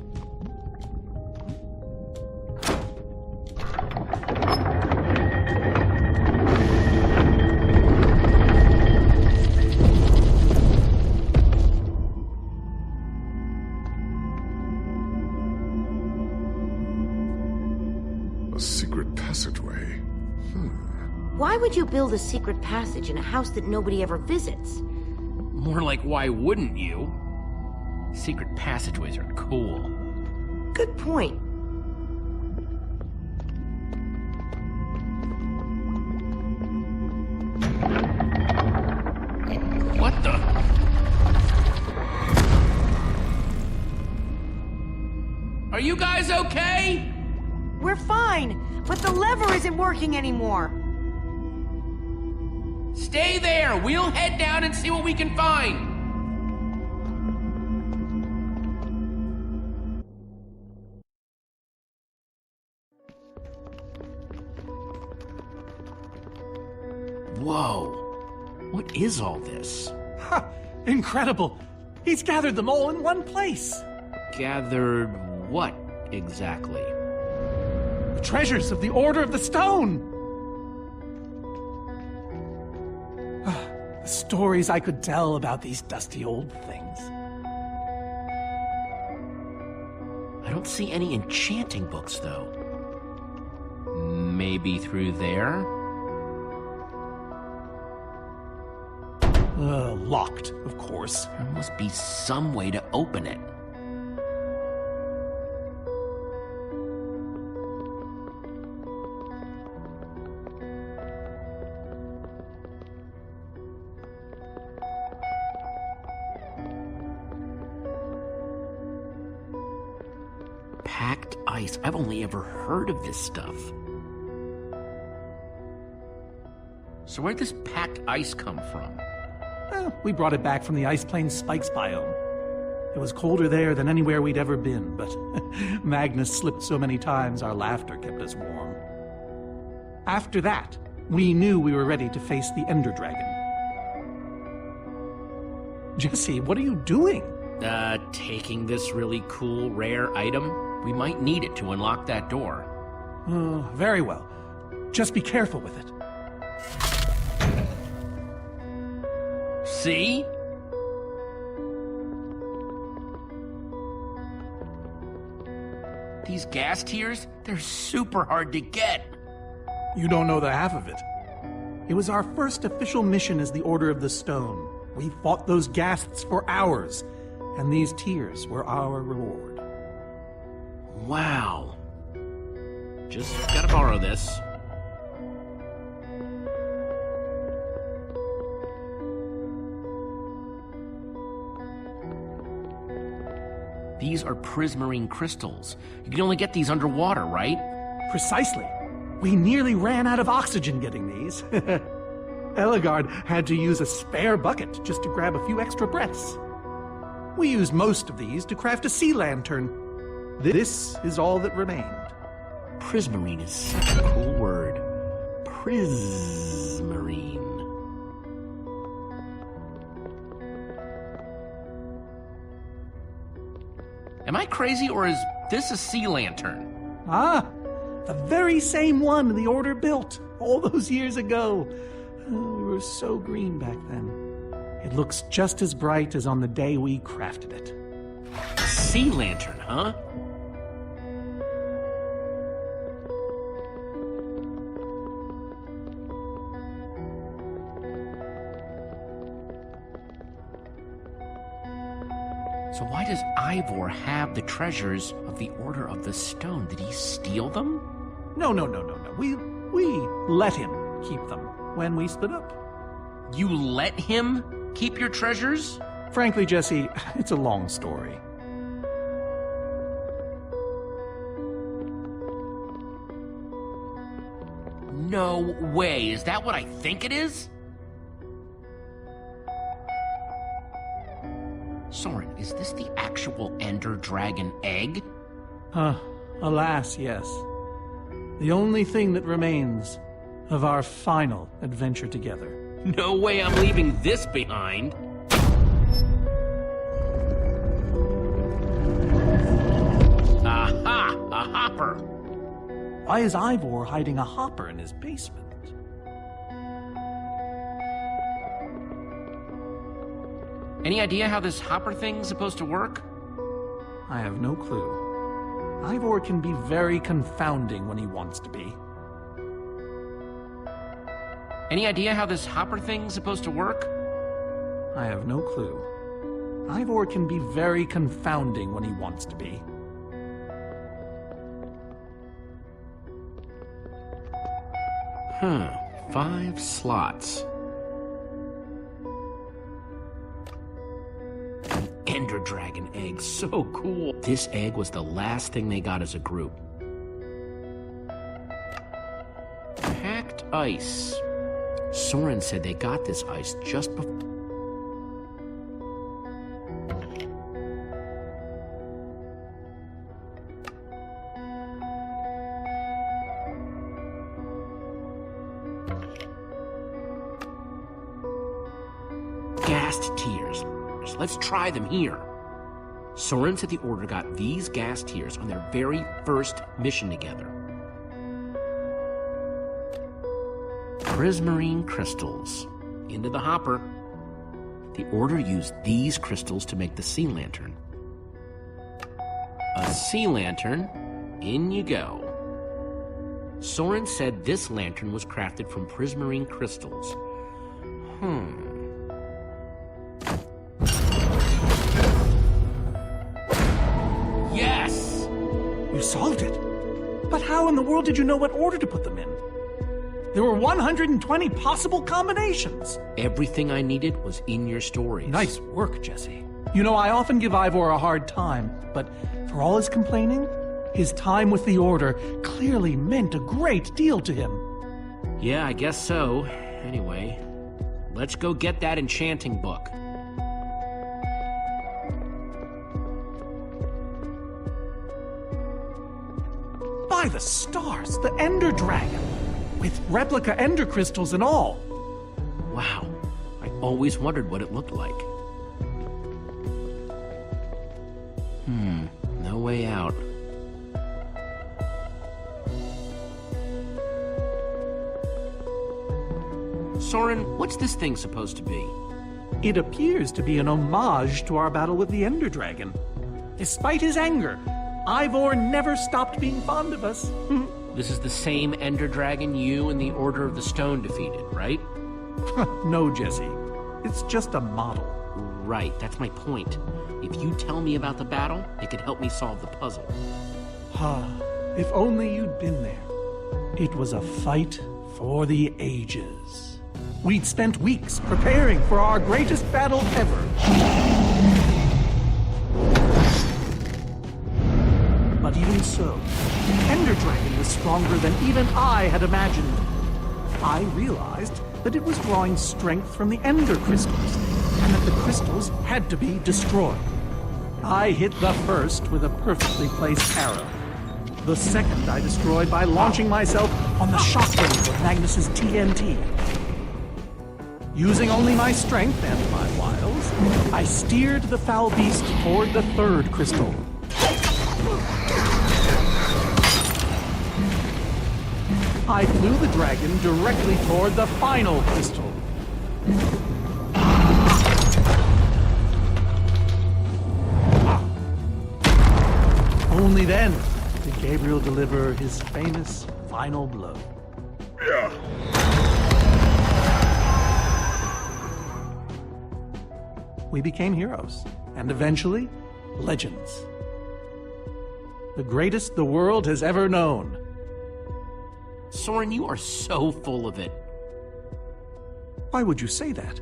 A secret passageway. Why would you build a secret passage in a house that nobody ever visits? More like, why wouldn't you? Secret passageways are cool. Good point. What the? Are you guys okay? We're fine, but the lever isn't working anymore. Stay there! We'll head down and see what we can find! Whoa. What is all this? Ha! Incredible! He's gathered them all in one place! Gathered what, exactly? The treasures of the Order of the Stone! The stories I could tell about these dusty old things. I don't see any enchanting books, though. Maybe through there? Locked, of course. There must be some way to open it. Packed ice. I've only ever heard of this stuff. So where'd this packed ice come from? We brought it back from the Ice Plains Spikes biome. It was colder there than anywhere we'd ever been, but Magnus slipped so many times our laughter kept us warm. After that, we knew we were ready to face the Ender Dragon. Jesse, what are you doing? Taking this really cool, rare item. We might need it to unlock that door. Very well. Just be careful with it. See? These gas tiers, they're super hard to get. You don't know the half of it. It was our first official mission as the Order of the Stone. We fought those ghasts for hours, and these tears were our reward. Wow. Just gotta borrow this. These are prismarine crystals. You can only get these underwater, right? Precisely. We nearly ran out of oxygen getting these. Eligard had to use a spare bucket just to grab a few extra breaths. We used most of these to craft a sea lantern. This is all that remained. Prismarine is such a cool word. Prismarine. Am I crazy, or is this a sea lantern? Ah, the very same one the Order built all those years ago. Oh, we were so green back then. It looks just as bright as on the day we crafted it. Sea lantern, huh? So why does Ivor have the treasures of the Order of the Stone? Did he steal them? No. We let him keep them when we split up. You let him keep your treasures? Frankly, Jesse, it's a long story. No way. Is that what I think it is? Soren, is this the actual Ender Dragon egg? Alas, yes. The only thing that remains of our final adventure together. No way I'm leaving this behind. Aha! A hopper! Why is Ivor hiding a hopper in his basement? Any idea how this hopper thing's supposed to work? I have no clue. Ivor can be very confounding when he wants to be. Any idea how this hopper thing's supposed to work? I have no clue. Ivor can be very confounding when he wants to be. Huh. 5 slots. An Ender Dragon egg. So cool. This egg was the last thing they got as a group. Packed ice. Soren said they got this ice just before. Gassed tears. Let's try them here. Soren said the Order got these gas tears on their very first mission together. Prismarine crystals. Into the hopper. The Order used these crystals to make the sea lantern. A sea lantern. In you go. Soren said this lantern was crafted from prismarine crystals. Yes! You solved it. But how in the world did you know what order to put them in? There were 120 possible combinations. Everything I needed was in your stories. Nice work, Jesse. You know, I often give Ivor a hard time, but for all his complaining, his time with the Order clearly meant a great deal to him. Yeah, I guess so. Anyway, let's go get that enchanting book. By the stars, the Ender Dragon, with replica Ender crystals and all. Wow, I always wondered what it looked like. No way out. Soren, what's this thing supposed to be? It appears to be an homage to our battle with the Ender Dragon. Despite his anger, Ivor never stopped being fond of us. This is the same Ender Dragon you and the Order of the Stone defeated, right? No, Jesse. It's just a model. Right, that's my point. If you tell me about the battle, it could help me solve the puzzle. If only you'd been there. It was a fight for the ages. We'd spent weeks preparing for our greatest battle ever. But even so, the Ender Dragon was stronger than even I had imagined. I realized that it was drawing strength from the Ender crystals, and that the crystals had to be destroyed. I hit the first with a perfectly placed arrow. The second I destroyed by launching myself on the shockwave of Magnus's TNT. Using only my strength and my wiles, I steered the foul beast toward the third crystal. I flew the dragon directly toward the final crystal. Only then did Gabriel deliver his famous final blow. We became heroes, and eventually, legends. The greatest the world has ever known. Soren, you are so full of it. Why would you say that?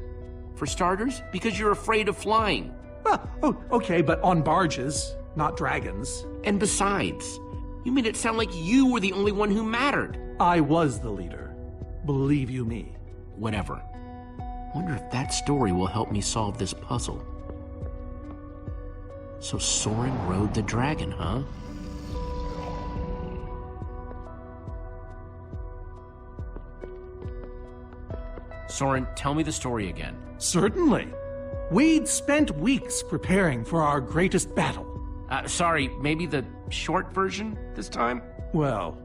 For starters, because you're afraid of flying. Oh, okay, but on barges, not dragons. And besides, you made it sound like you were the only one who mattered. I was the leader. Believe you me. Whatever. Wonder if that story will help me solve this puzzle. So Soren rode the dragon, huh? Soren, tell me the story again. Certainly. We'd spent weeks preparing for our greatest battle. Sorry, maybe the short version this time? Well,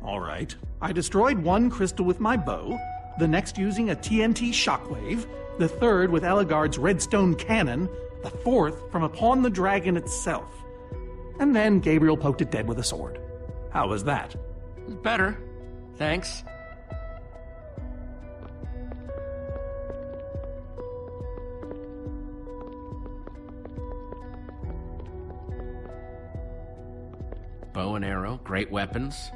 all right. I destroyed one crystal with my bow, the next using a TNT shockwave, the third with Ellegaard's redstone cannon, the fourth from upon the dragon itself. And then Gabriel poked it dead with a sword. How was that? Better. Thanks. Bow and arrow, great weapons.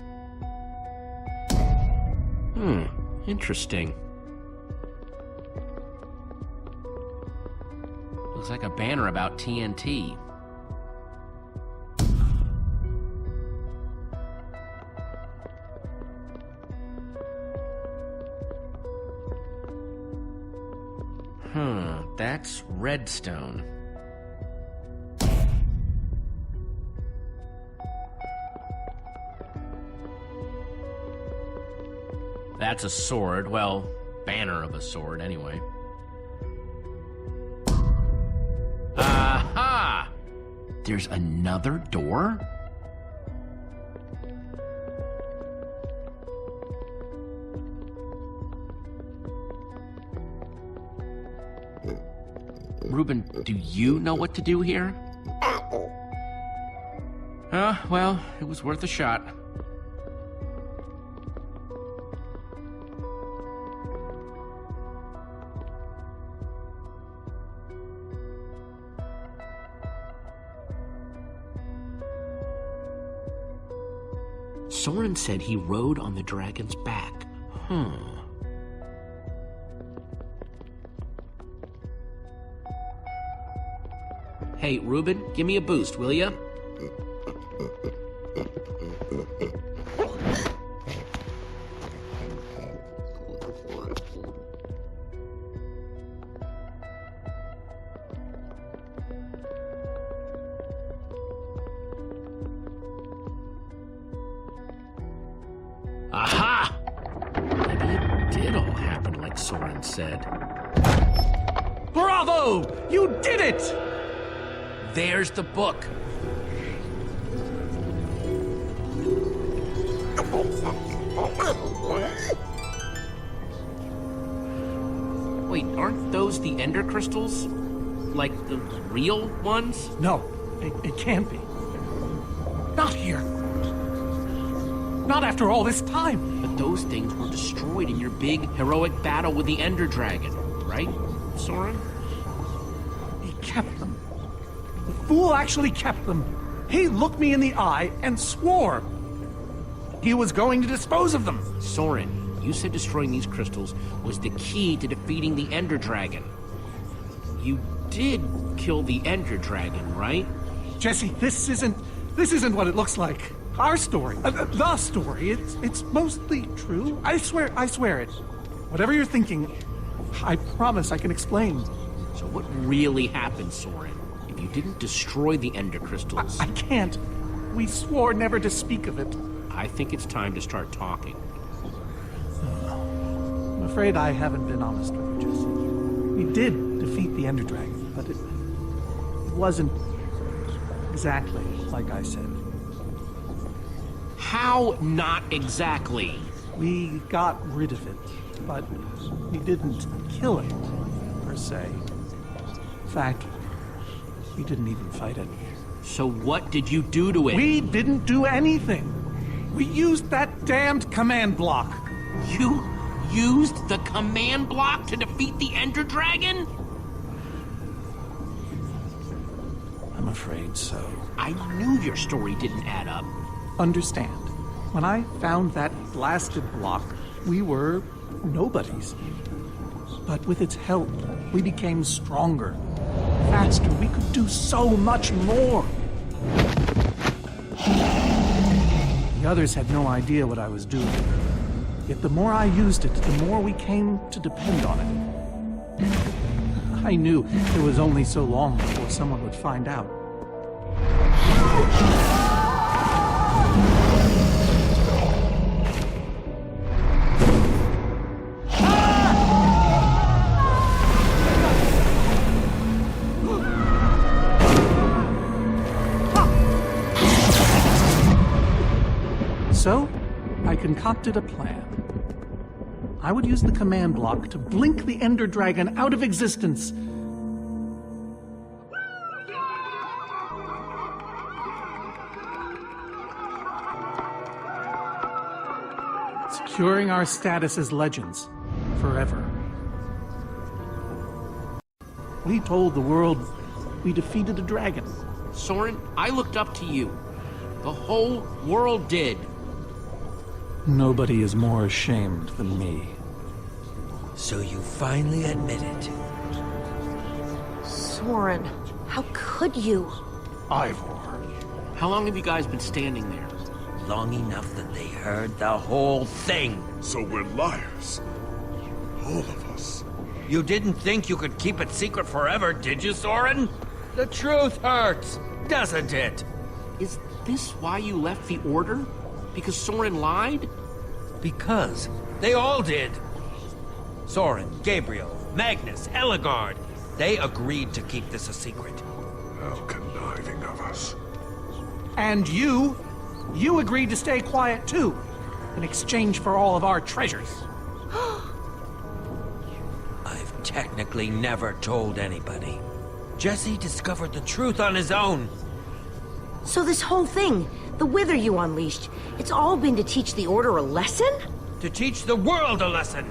Interesting. Looks like a banner about TNT. That's redstone. That's a sword. Well, banner of a sword, anyway. Aha! There's another door? Ruben, do you know what to do here? Well, it was worth a shot. Soren said he rode on the dragon's back. Hey, Ruben, give me a boost, will ya? Aha! Maybe it did all happen like Soren said. Bravo! You did it! There's the book. Wait, aren't those the ender crystals? Like the real ones? No, it can't be. Not here. Not after all this time. But those things were destroyed in your big, heroic battle with the ender dragon, right, Soren? He kept them. The fool actually kept them. He looked me in the eye and swore he was going to dispose of them. Soren, you said destroying these crystals was the key to defeating the ender dragon. You did kill the ender dragon, right? Jesse, this isn't what it looks like. Our story, the story, it's mostly true. I swear it. Whatever you're thinking, I promise I can explain. So what really happened, Soren? If you didn't destroy the ender crystals... I can't. We swore never to speak of it. I think it's time to start talking. I'm afraid I haven't been honest with you, Jesse. We did defeat the ender dragon, but it wasn't exactly like I said. How not exactly? We got rid of it, but we didn't kill it, per se. In fact, we didn't even fight it. So what did you do to it? We didn't do anything. We used that damned command block. You used the command block to defeat the ender dragon? I'm afraid so. I knew your story didn't add up. Understand, when I found that blasted block, we were nobodies. But with its help, we became stronger, faster. We could do so much more. The others had no idea what I was doing. Yet the more I used it, the more we came to depend on it. I knew it was only so long before someone would find out. So, I concocted a plan. I would use the command block to blink the ender dragon out of existence. Securing our status as legends forever. We told the world we defeated a dragon. Soren, I looked up to you. The whole world did. Nobody is more ashamed than me. So you finally admit it. Soren, how could you? Ivor. How long have you guys been standing there? Long enough that they heard the whole thing. So we're liars. All of us. You didn't think you could keep it secret forever, did you, Soren? The truth hurts, doesn't it? Is this why you left the Order? Because Soren lied? Because they all did. Soren, Gabriel, Magnus, Ellegaard. They agreed to keep this a secret. How conniving of us. And you agreed to stay quiet too, in exchange for all of our treasures. I've technically never told anybody. Jesse discovered the truth on his own. So this whole thing, the wither you unleashed, it's all been to teach the Order a lesson? To teach the world a lesson.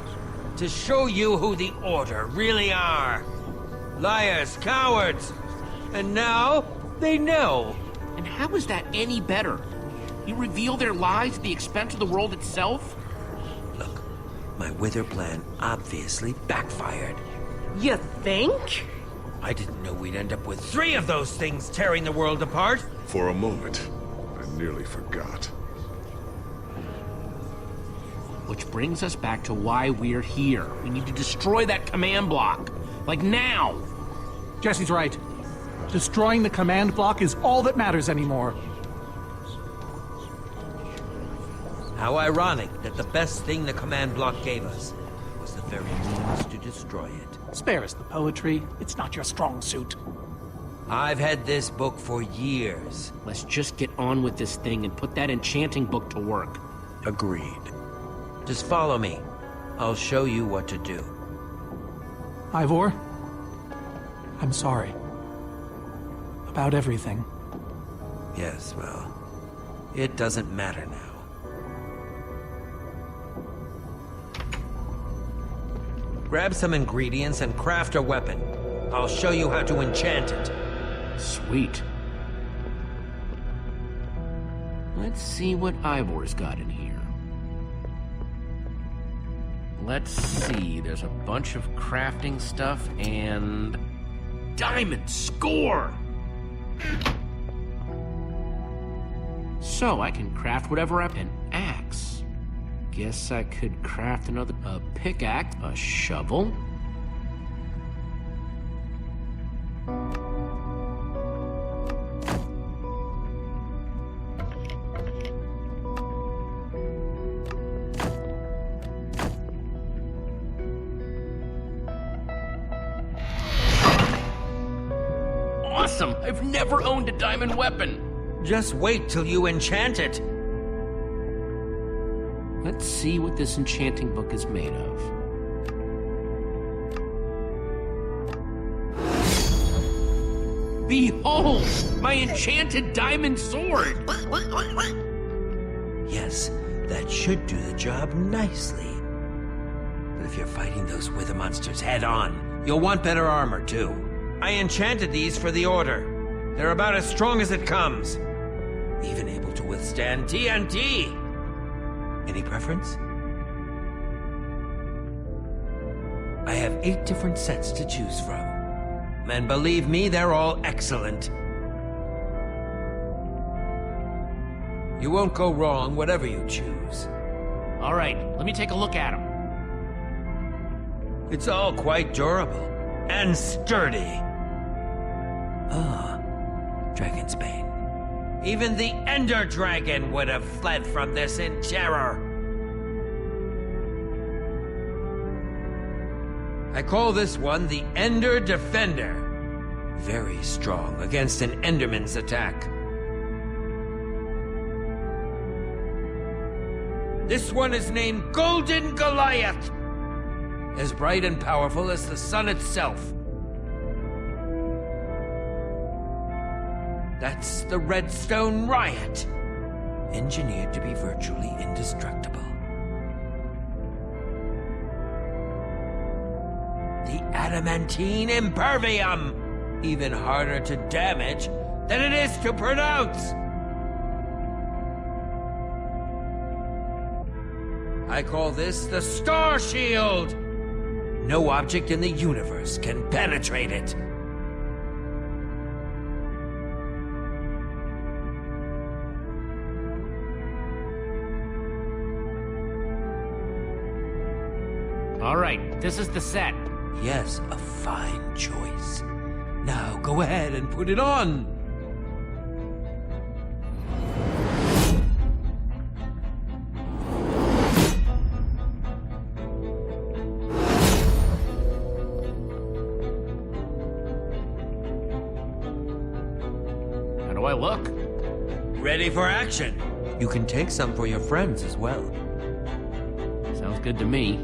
To show you who the Order really are. Liars, cowards. And now, they know. And how is that any better? You reveal their lies at the expense of the world itself? Look, my wither plan obviously backfired. You think? I didn't know we'd end up with 3 of those things tearing the world apart. For a moment, I nearly forgot. Which brings us back to why we're here. We need to destroy that command block. Like now! Jesse's right. Destroying the command block is all that matters anymore. How ironic that the best thing the command block gave us was the very means to destroy it. Spare us the poetry. It's not your strong suit. I've had this book for years. Let's just get on with this thing and put that enchanting book to work. Agreed. Just follow me. I'll show you what to do. Ivor, I'm sorry. About everything. Yes, well, it doesn't matter now. Grab some ingredients and craft a weapon. I'll show you how to enchant it. Sweet. Let's see what Ivor's got in here. Let's see, there's a bunch of crafting stuff and... Diamond score! So I can craft whatever an axe. Guess I could craft a pickaxe, a shovel. Awesome! I've never owned a diamond weapon! Just wait till you enchant it. Let's see what this enchanting book is made of. Behold! My enchanted diamond sword! Yes, that should do the job nicely. But if you're fighting those wither monsters head on, you'll want better armor too. I enchanted these for the Order. They're about as strong as it comes. Even able to withstand TNT. Any preference? I have 8 different sets to choose from. And believe me, they're all excellent. You won't go wrong whatever you choose. All right, let me take a look at them. It's all quite durable and sturdy. Ah, Dragon's Bane. Even the Ender Dragon would have fled from this in terror. I call this one the Ender Defender. Very strong against an Enderman's attack. This one is named Golden Goliath. As bright and powerful as the sun itself. That's the Redstone Riot. Engineered to be virtually indestructible. The Adamantine Impervium. Even harder to damage than it is to pronounce. I call this the Star Shield. No object in the universe can penetrate it. All right, this is the set. Yes, a fine choice. Now go ahead and put it on. How do I look? Ready for action. You can take some for your friends as well. Sounds good to me.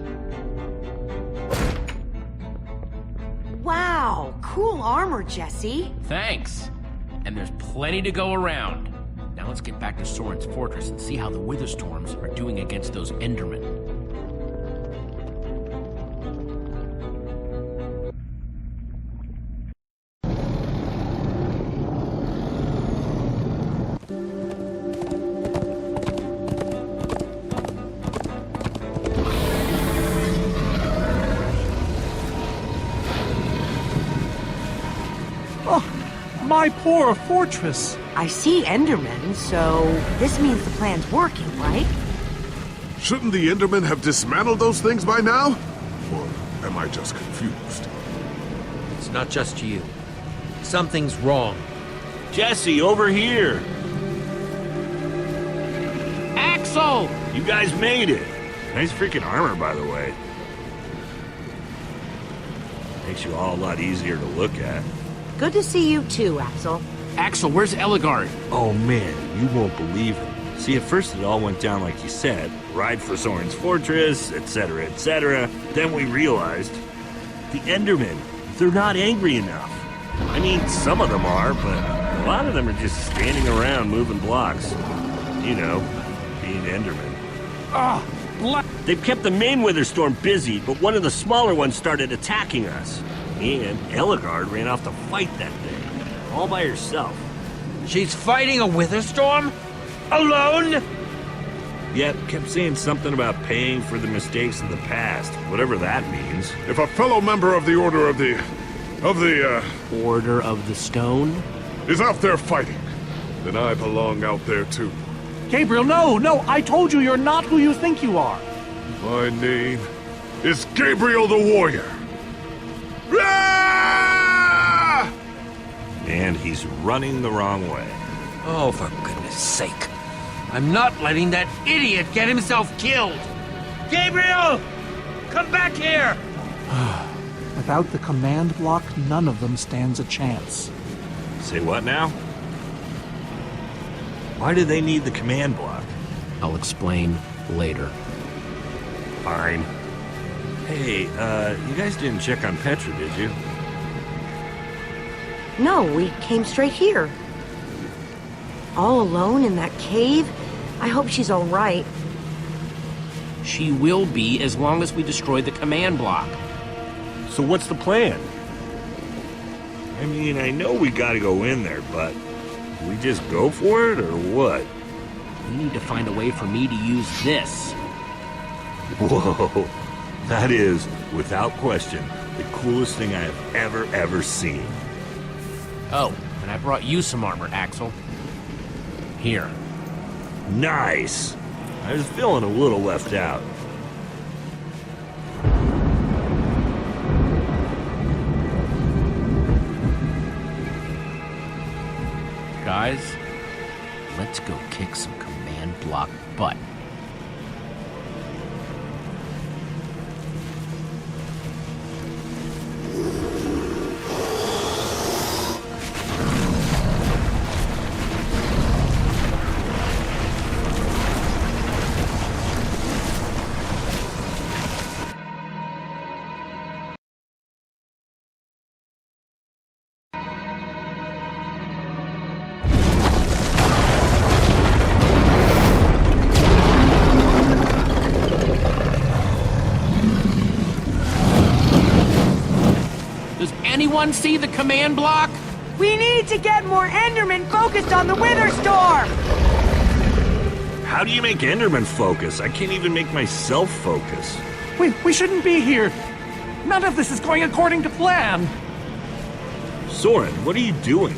Wow, cool armor, Jesse. Thanks. And there's plenty to go around. Now let's get back to Soren's fortress and see how the Witherstorms are doing against those Endermen. My poor fortress. I see Endermen, so this means the plan's working, right? Shouldn't the Endermen have dismantled those things by now? Or am I just confused? It's not just you. Something's wrong. Jesse, over here! Axel! You guys made it! Nice freaking armor, by the way. Makes you all a lot easier to look at. Good to see you too, Axel. Axel, where's Ellegard? Oh man, you won't believe it. See, at first it all went down like you said. Ride for Soren's fortress, etc., etc. Then we realized the Endermen, they're not angry enough. I mean, some of them are, but a lot of them are just standing around moving blocks. You know, being Endermen. They've kept the main Witherstorm busy, but one of the smaller ones started attacking us. And Ellegard ran off to fight that thing, all by herself. She's fighting a Witherstorm? Alone? Yep, kept saying something about paying for the mistakes of the past, whatever that means. If a fellow member of the Order of the Order of the Stone? is out there fighting, then I belong out there too. Gabriel, no, I told you you're not who you think you are. My name is Gabriel the Warrior. Ah! And he's running the wrong way. Oh, for goodness sake. I'm not letting that idiot get himself killed. Gabriel! Come back here! Without the command block, none of them stands a chance. Say what now? Why do they need the command block? I'll explain later. Fine. Hey, you guys didn't check on Petra, did you? No, we came straight here. All alone in that cave? I hope she's all right. She will be as long as we destroy the command block. So what's the plan? I mean, I know we gotta go in there, but we just go for it, or what? We need to find a way for me to use this. Whoa. That is, without question, the coolest thing I have ever seen. Oh, and I brought you some armor, Axel. Here. Nice! I was feeling a little left out. Guys, let's go kick some command block butt. Anyone see the command block? We need to get more Endermen focused on the Witherstorm! How do you make Enderman focus? I can't even make myself focus. We shouldn't be here. None of this is going according to plan. Soren, what are you doing?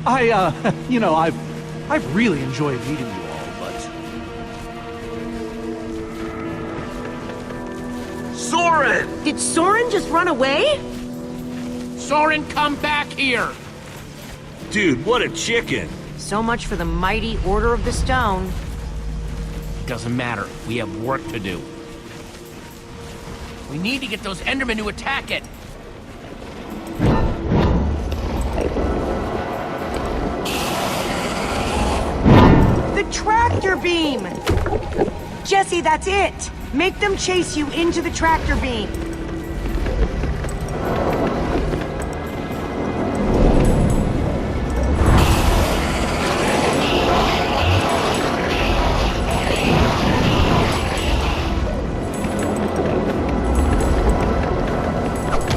I've really enjoyed meeting you all, but... Soren! Soren! Did Soren just run away? Soren, come back here! Dude, what a chicken! So much for the mighty Order of the Stone. Doesn't matter. We have work to do. We need to get those Endermen to attack it. The tractor beam! Jesse, that's it! Make them chase you into the tractor beam.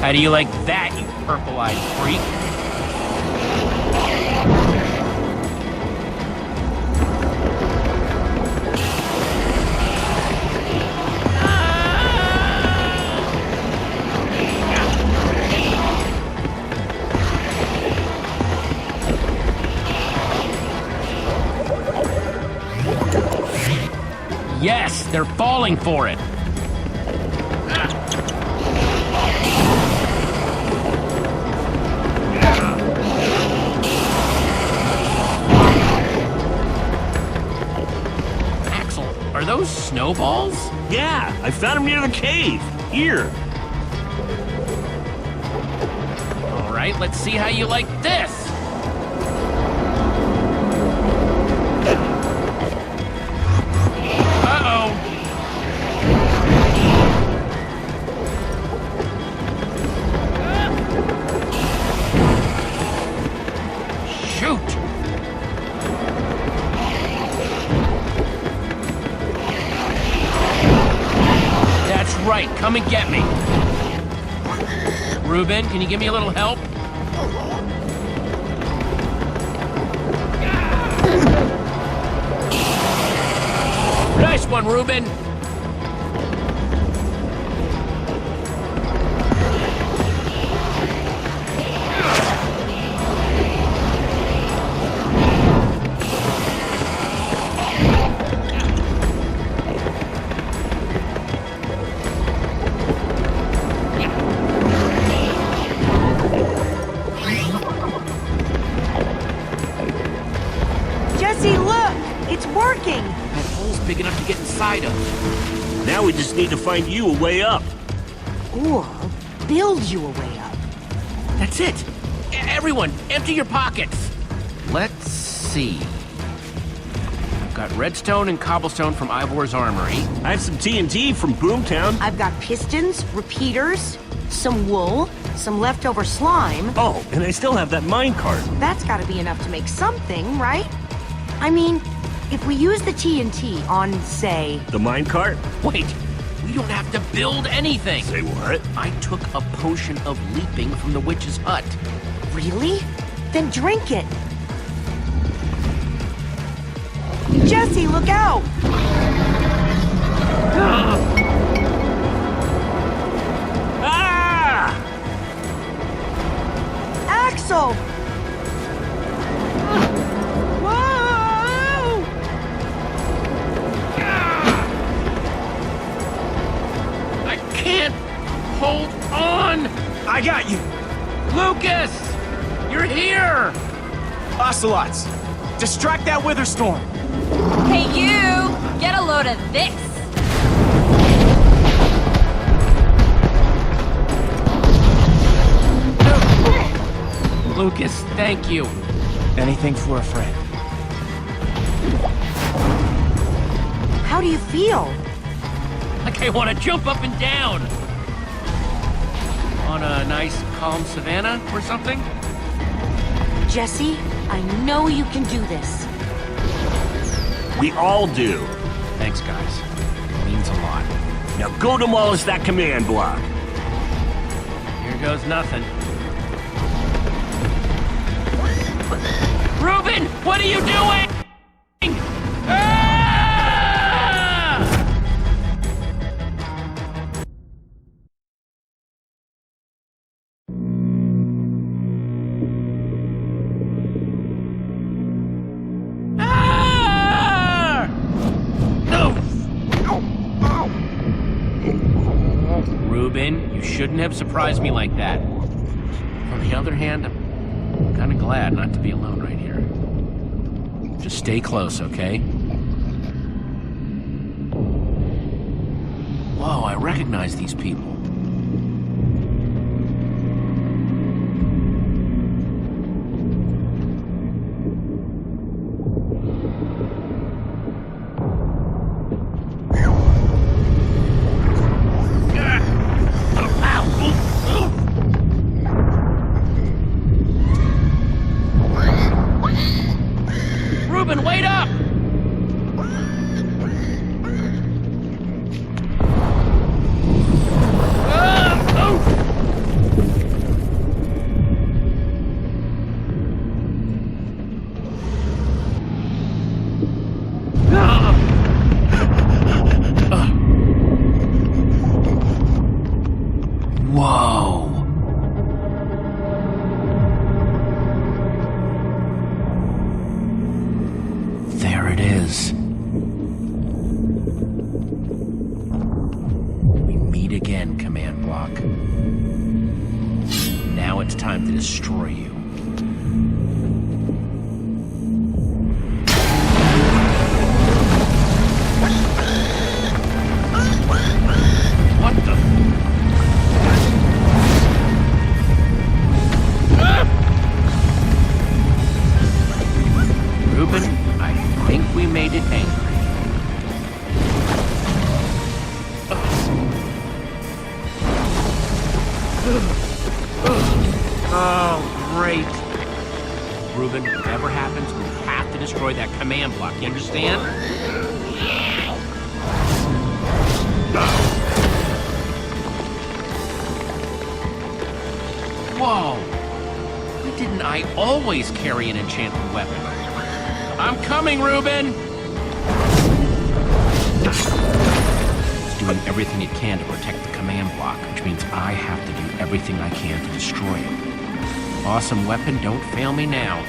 How do you like that, you purple-eyed freak? Yes, they're falling for it. Are those snowballs? Yeah, I found them near the cave. Here. All right, let's see how you like this. Uh-oh. Shoot. Right, come and get me. Reuben, can you give me a little help? Nice one, Reuben. Big enough to get inside of. Now we just need to find you a way up. Or build you a way up. That's it. Everyone, empty your pockets. Let's see. I've got redstone and cobblestone from Ivor's armory. I have some TNT from Boomtown. I've got pistons, repeaters, some wool, some leftover slime. Oh, and I still have that minecart. That's gotta be enough to make something, right? I mean, if we use the TNT on, say... The minecart? Wait, we don't have to build anything. Say what? I took a potion of leaping from the witch's hut. Really? Then drink it. Jesse, look out! Ah! Axel! Hold on! I got you! Lucas! You're here! Ocelots! Distract that wither storm! Hey you! Get a load of this! Lucas, thank you. Anything for a friend. How do you feel? Like I want to jump up and down. On a nice, calm savanna or something? Jesse, I know you can do this. We all do. Thanks, guys. It means a lot. Now go demolish that command block. Here goes nothing. Reuben, what are you doing? shouldn't have surprised me like that. On the other hand, I'm kind of glad not to be alone right here. Just stay close, okay? Whoa, I recognize these people. Reuben, wait up! Whoa! There it is. We meet again, command block. Now it's time to destroy you. What the? Reuben, I think we made it angry. Oh, great. Reuben, whatever happens, we have to destroy that command block, you understand? Whoa! Why didn't I always carry an enchanted weapon? I'm coming, Reuben! It's doing everything it can to protect the command block, which means I have to do everything I can to destroy it. Awesome weapon, don't fail me now.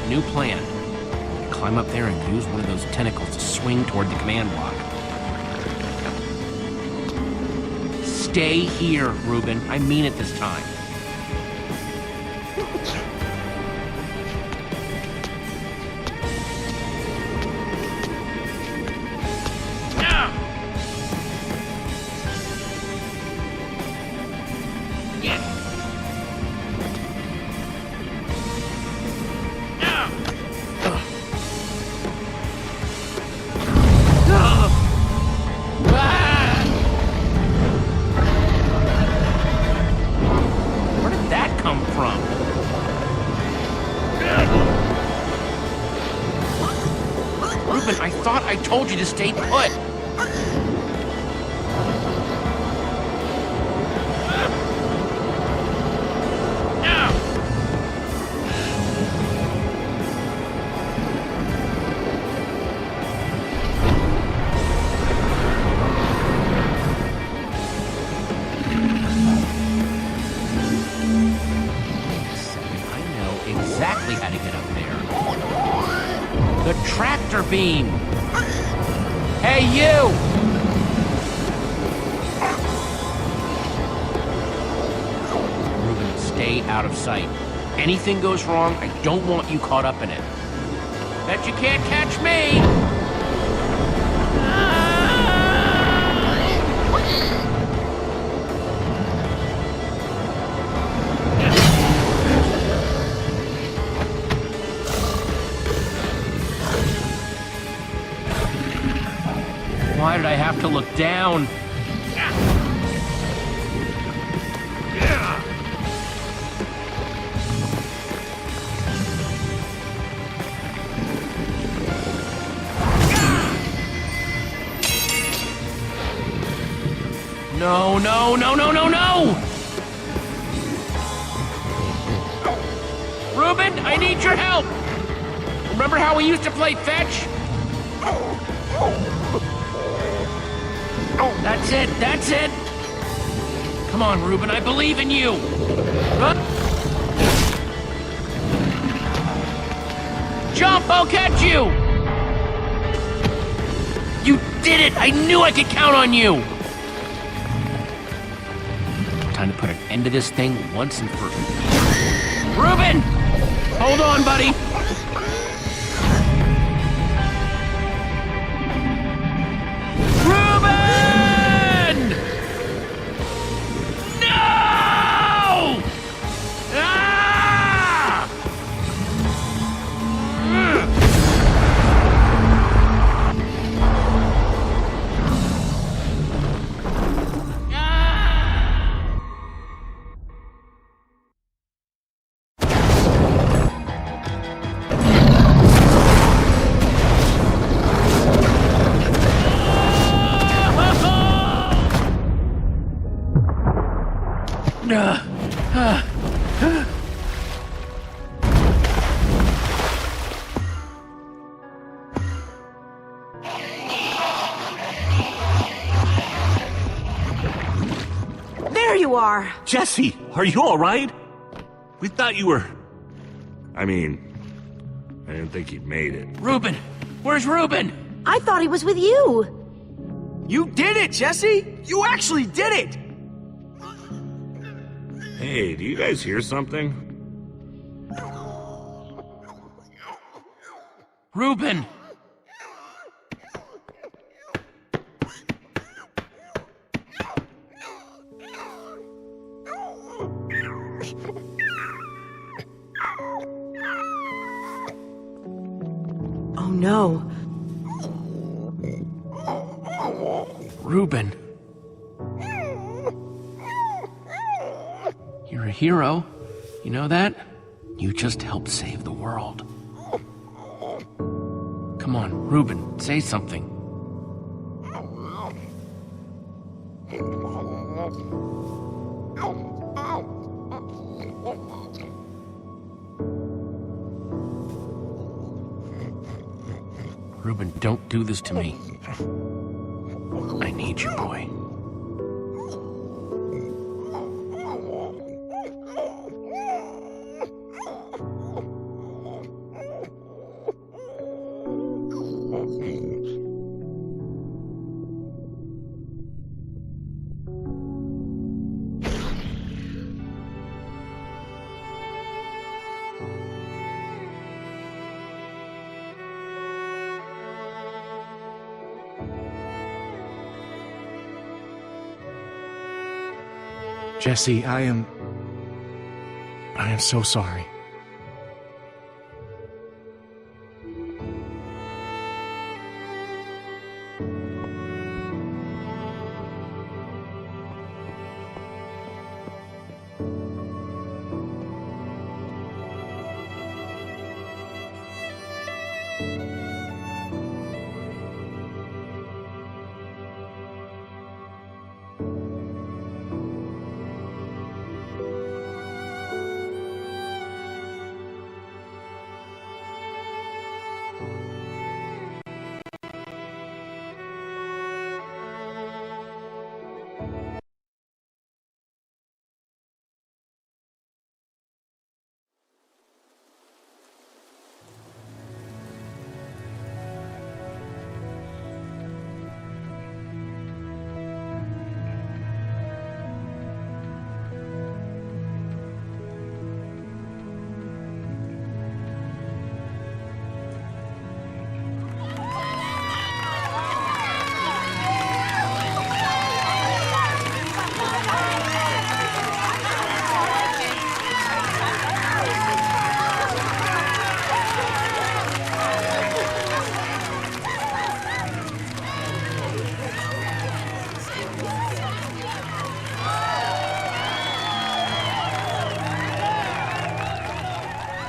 New plan. Climb up there and use one of those tentacles to swing toward the command block. Stay here, Reuben. I mean it this time. I thought I told you to stay put. Exactly how to get up there. The tractor beam! Hey, you! Reuben, stay out of sight. Anything goes wrong, I don't want you caught up in it. Bet you can't catch me! Why did I have to look down? No, no, no, no, no, no! Reuben, I need your help! Remember how we used to play fetch? That's it, that's it! Come on, Reuben, I believe in you! Run! Jump, I'll catch you! You did it! I knew I could count on you! Time to put an end to this thing once and for all. Reuben! Hold on, buddy! Reuben! No! Ah! There you are! Jesse, are you all right? We thought you were... I mean, I didn't think you'd made it. Reuben! Where's Reuben? I thought he was with you! You did it, Jesse! You actually did it! Hey, do you guys hear something? Reuben! Oh no. Reuben. You're a hero. You know that? You just helped save the world. Come on, Reuben, say something. Reuben, don't do this to me. I need you, boy. Jesse, I am so sorry.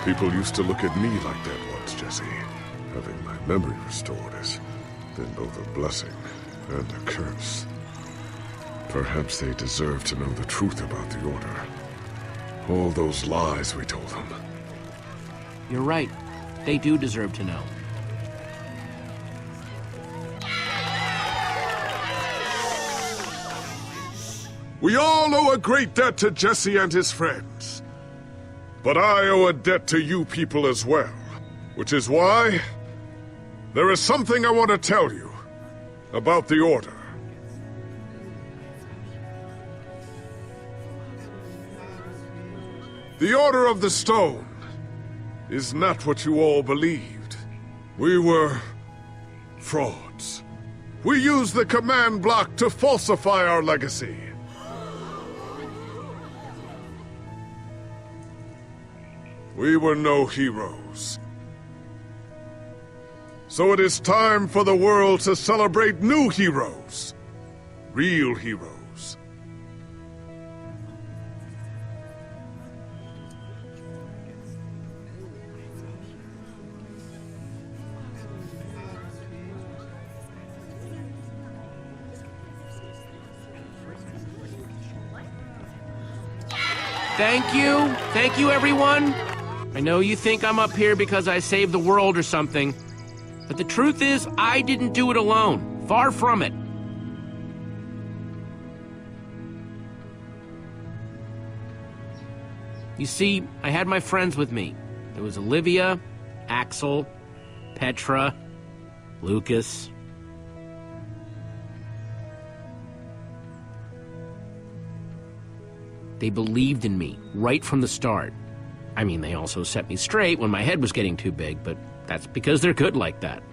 People used to look at me like that once, Jesse. Having my memory restored has been both a blessing and a curse. Perhaps they deserve to know the truth about the Order. All those lies we told them. You're right. They do deserve to know. We all owe a great debt to Jesse and his friends. But I owe a debt to you people as well. Which is why there is something I want to tell you about the Order. The Order of the Stone is not what you all believed. We were frauds. We used the command block to falsify our legacy. We were no heroes. So it is time for the world to celebrate new heroes. Real heroes. Thank you. Thank you, everyone. I know you think I'm up here because I saved the world or something, but the truth is, I didn't do it alone. Far from it. You see, I had my friends with me. There was Olivia, Axel, Petra, Lucas. They believed in me right from the start. I mean, they also set me straight when my head was getting too big, but that's because they're good like that.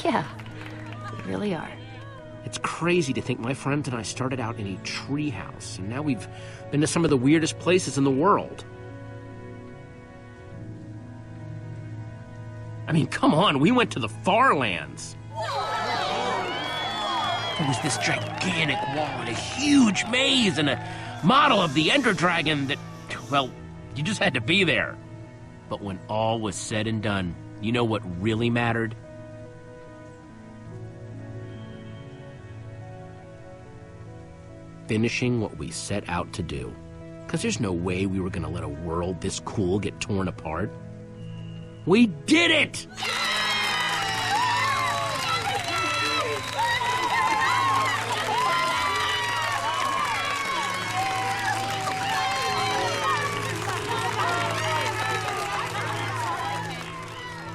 Yeah, they really are. It's crazy to think my friends and I started out in a treehouse, and now we've been to some of the weirdest places in the world. I mean, come on, we went to the far lands. There was this gigantic wall and a huge maze and a model of the Ender Dragon that, well, you just had to be there. But when all was said and done, you know what really mattered? Finishing what we set out to do. Because there's no way we were going to let a world this cool get torn apart. We did it!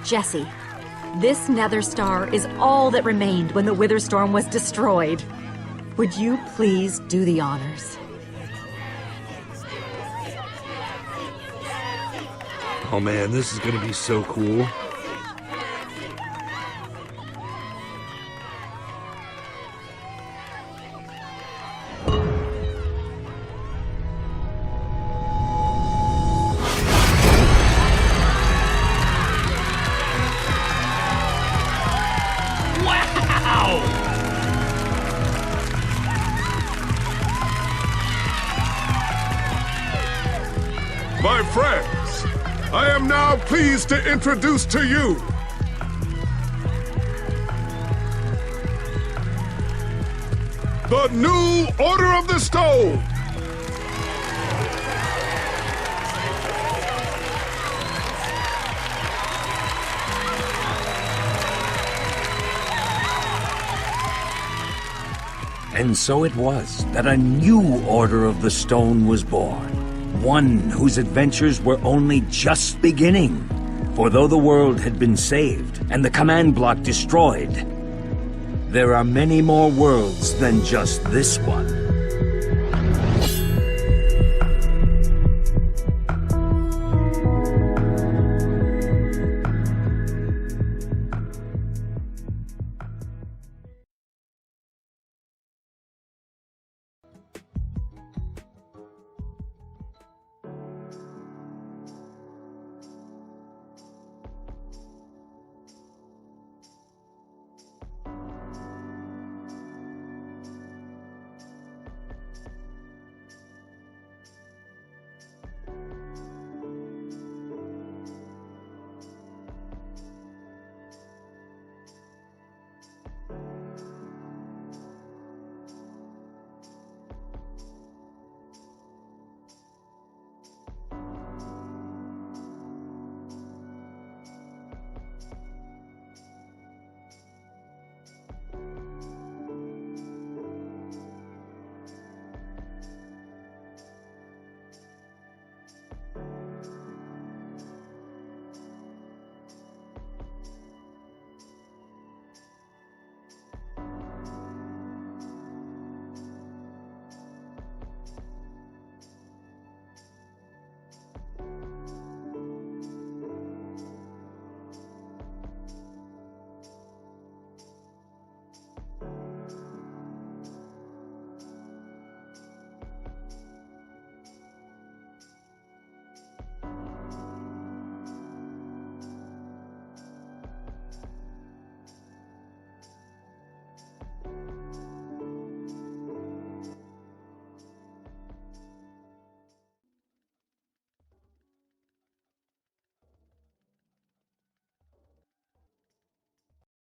Jesse, this nether star is all that remained when the Wither Storm was destroyed. Would you please do the honors? Oh man, this is gonna be so cool. My friends, I am now pleased to introduce to you the new Order of the Stone. And so it was that a new Order of the Stone was born. One whose adventures were only just beginning. For though the world had been saved and the command block destroyed, there are many more worlds than just this one.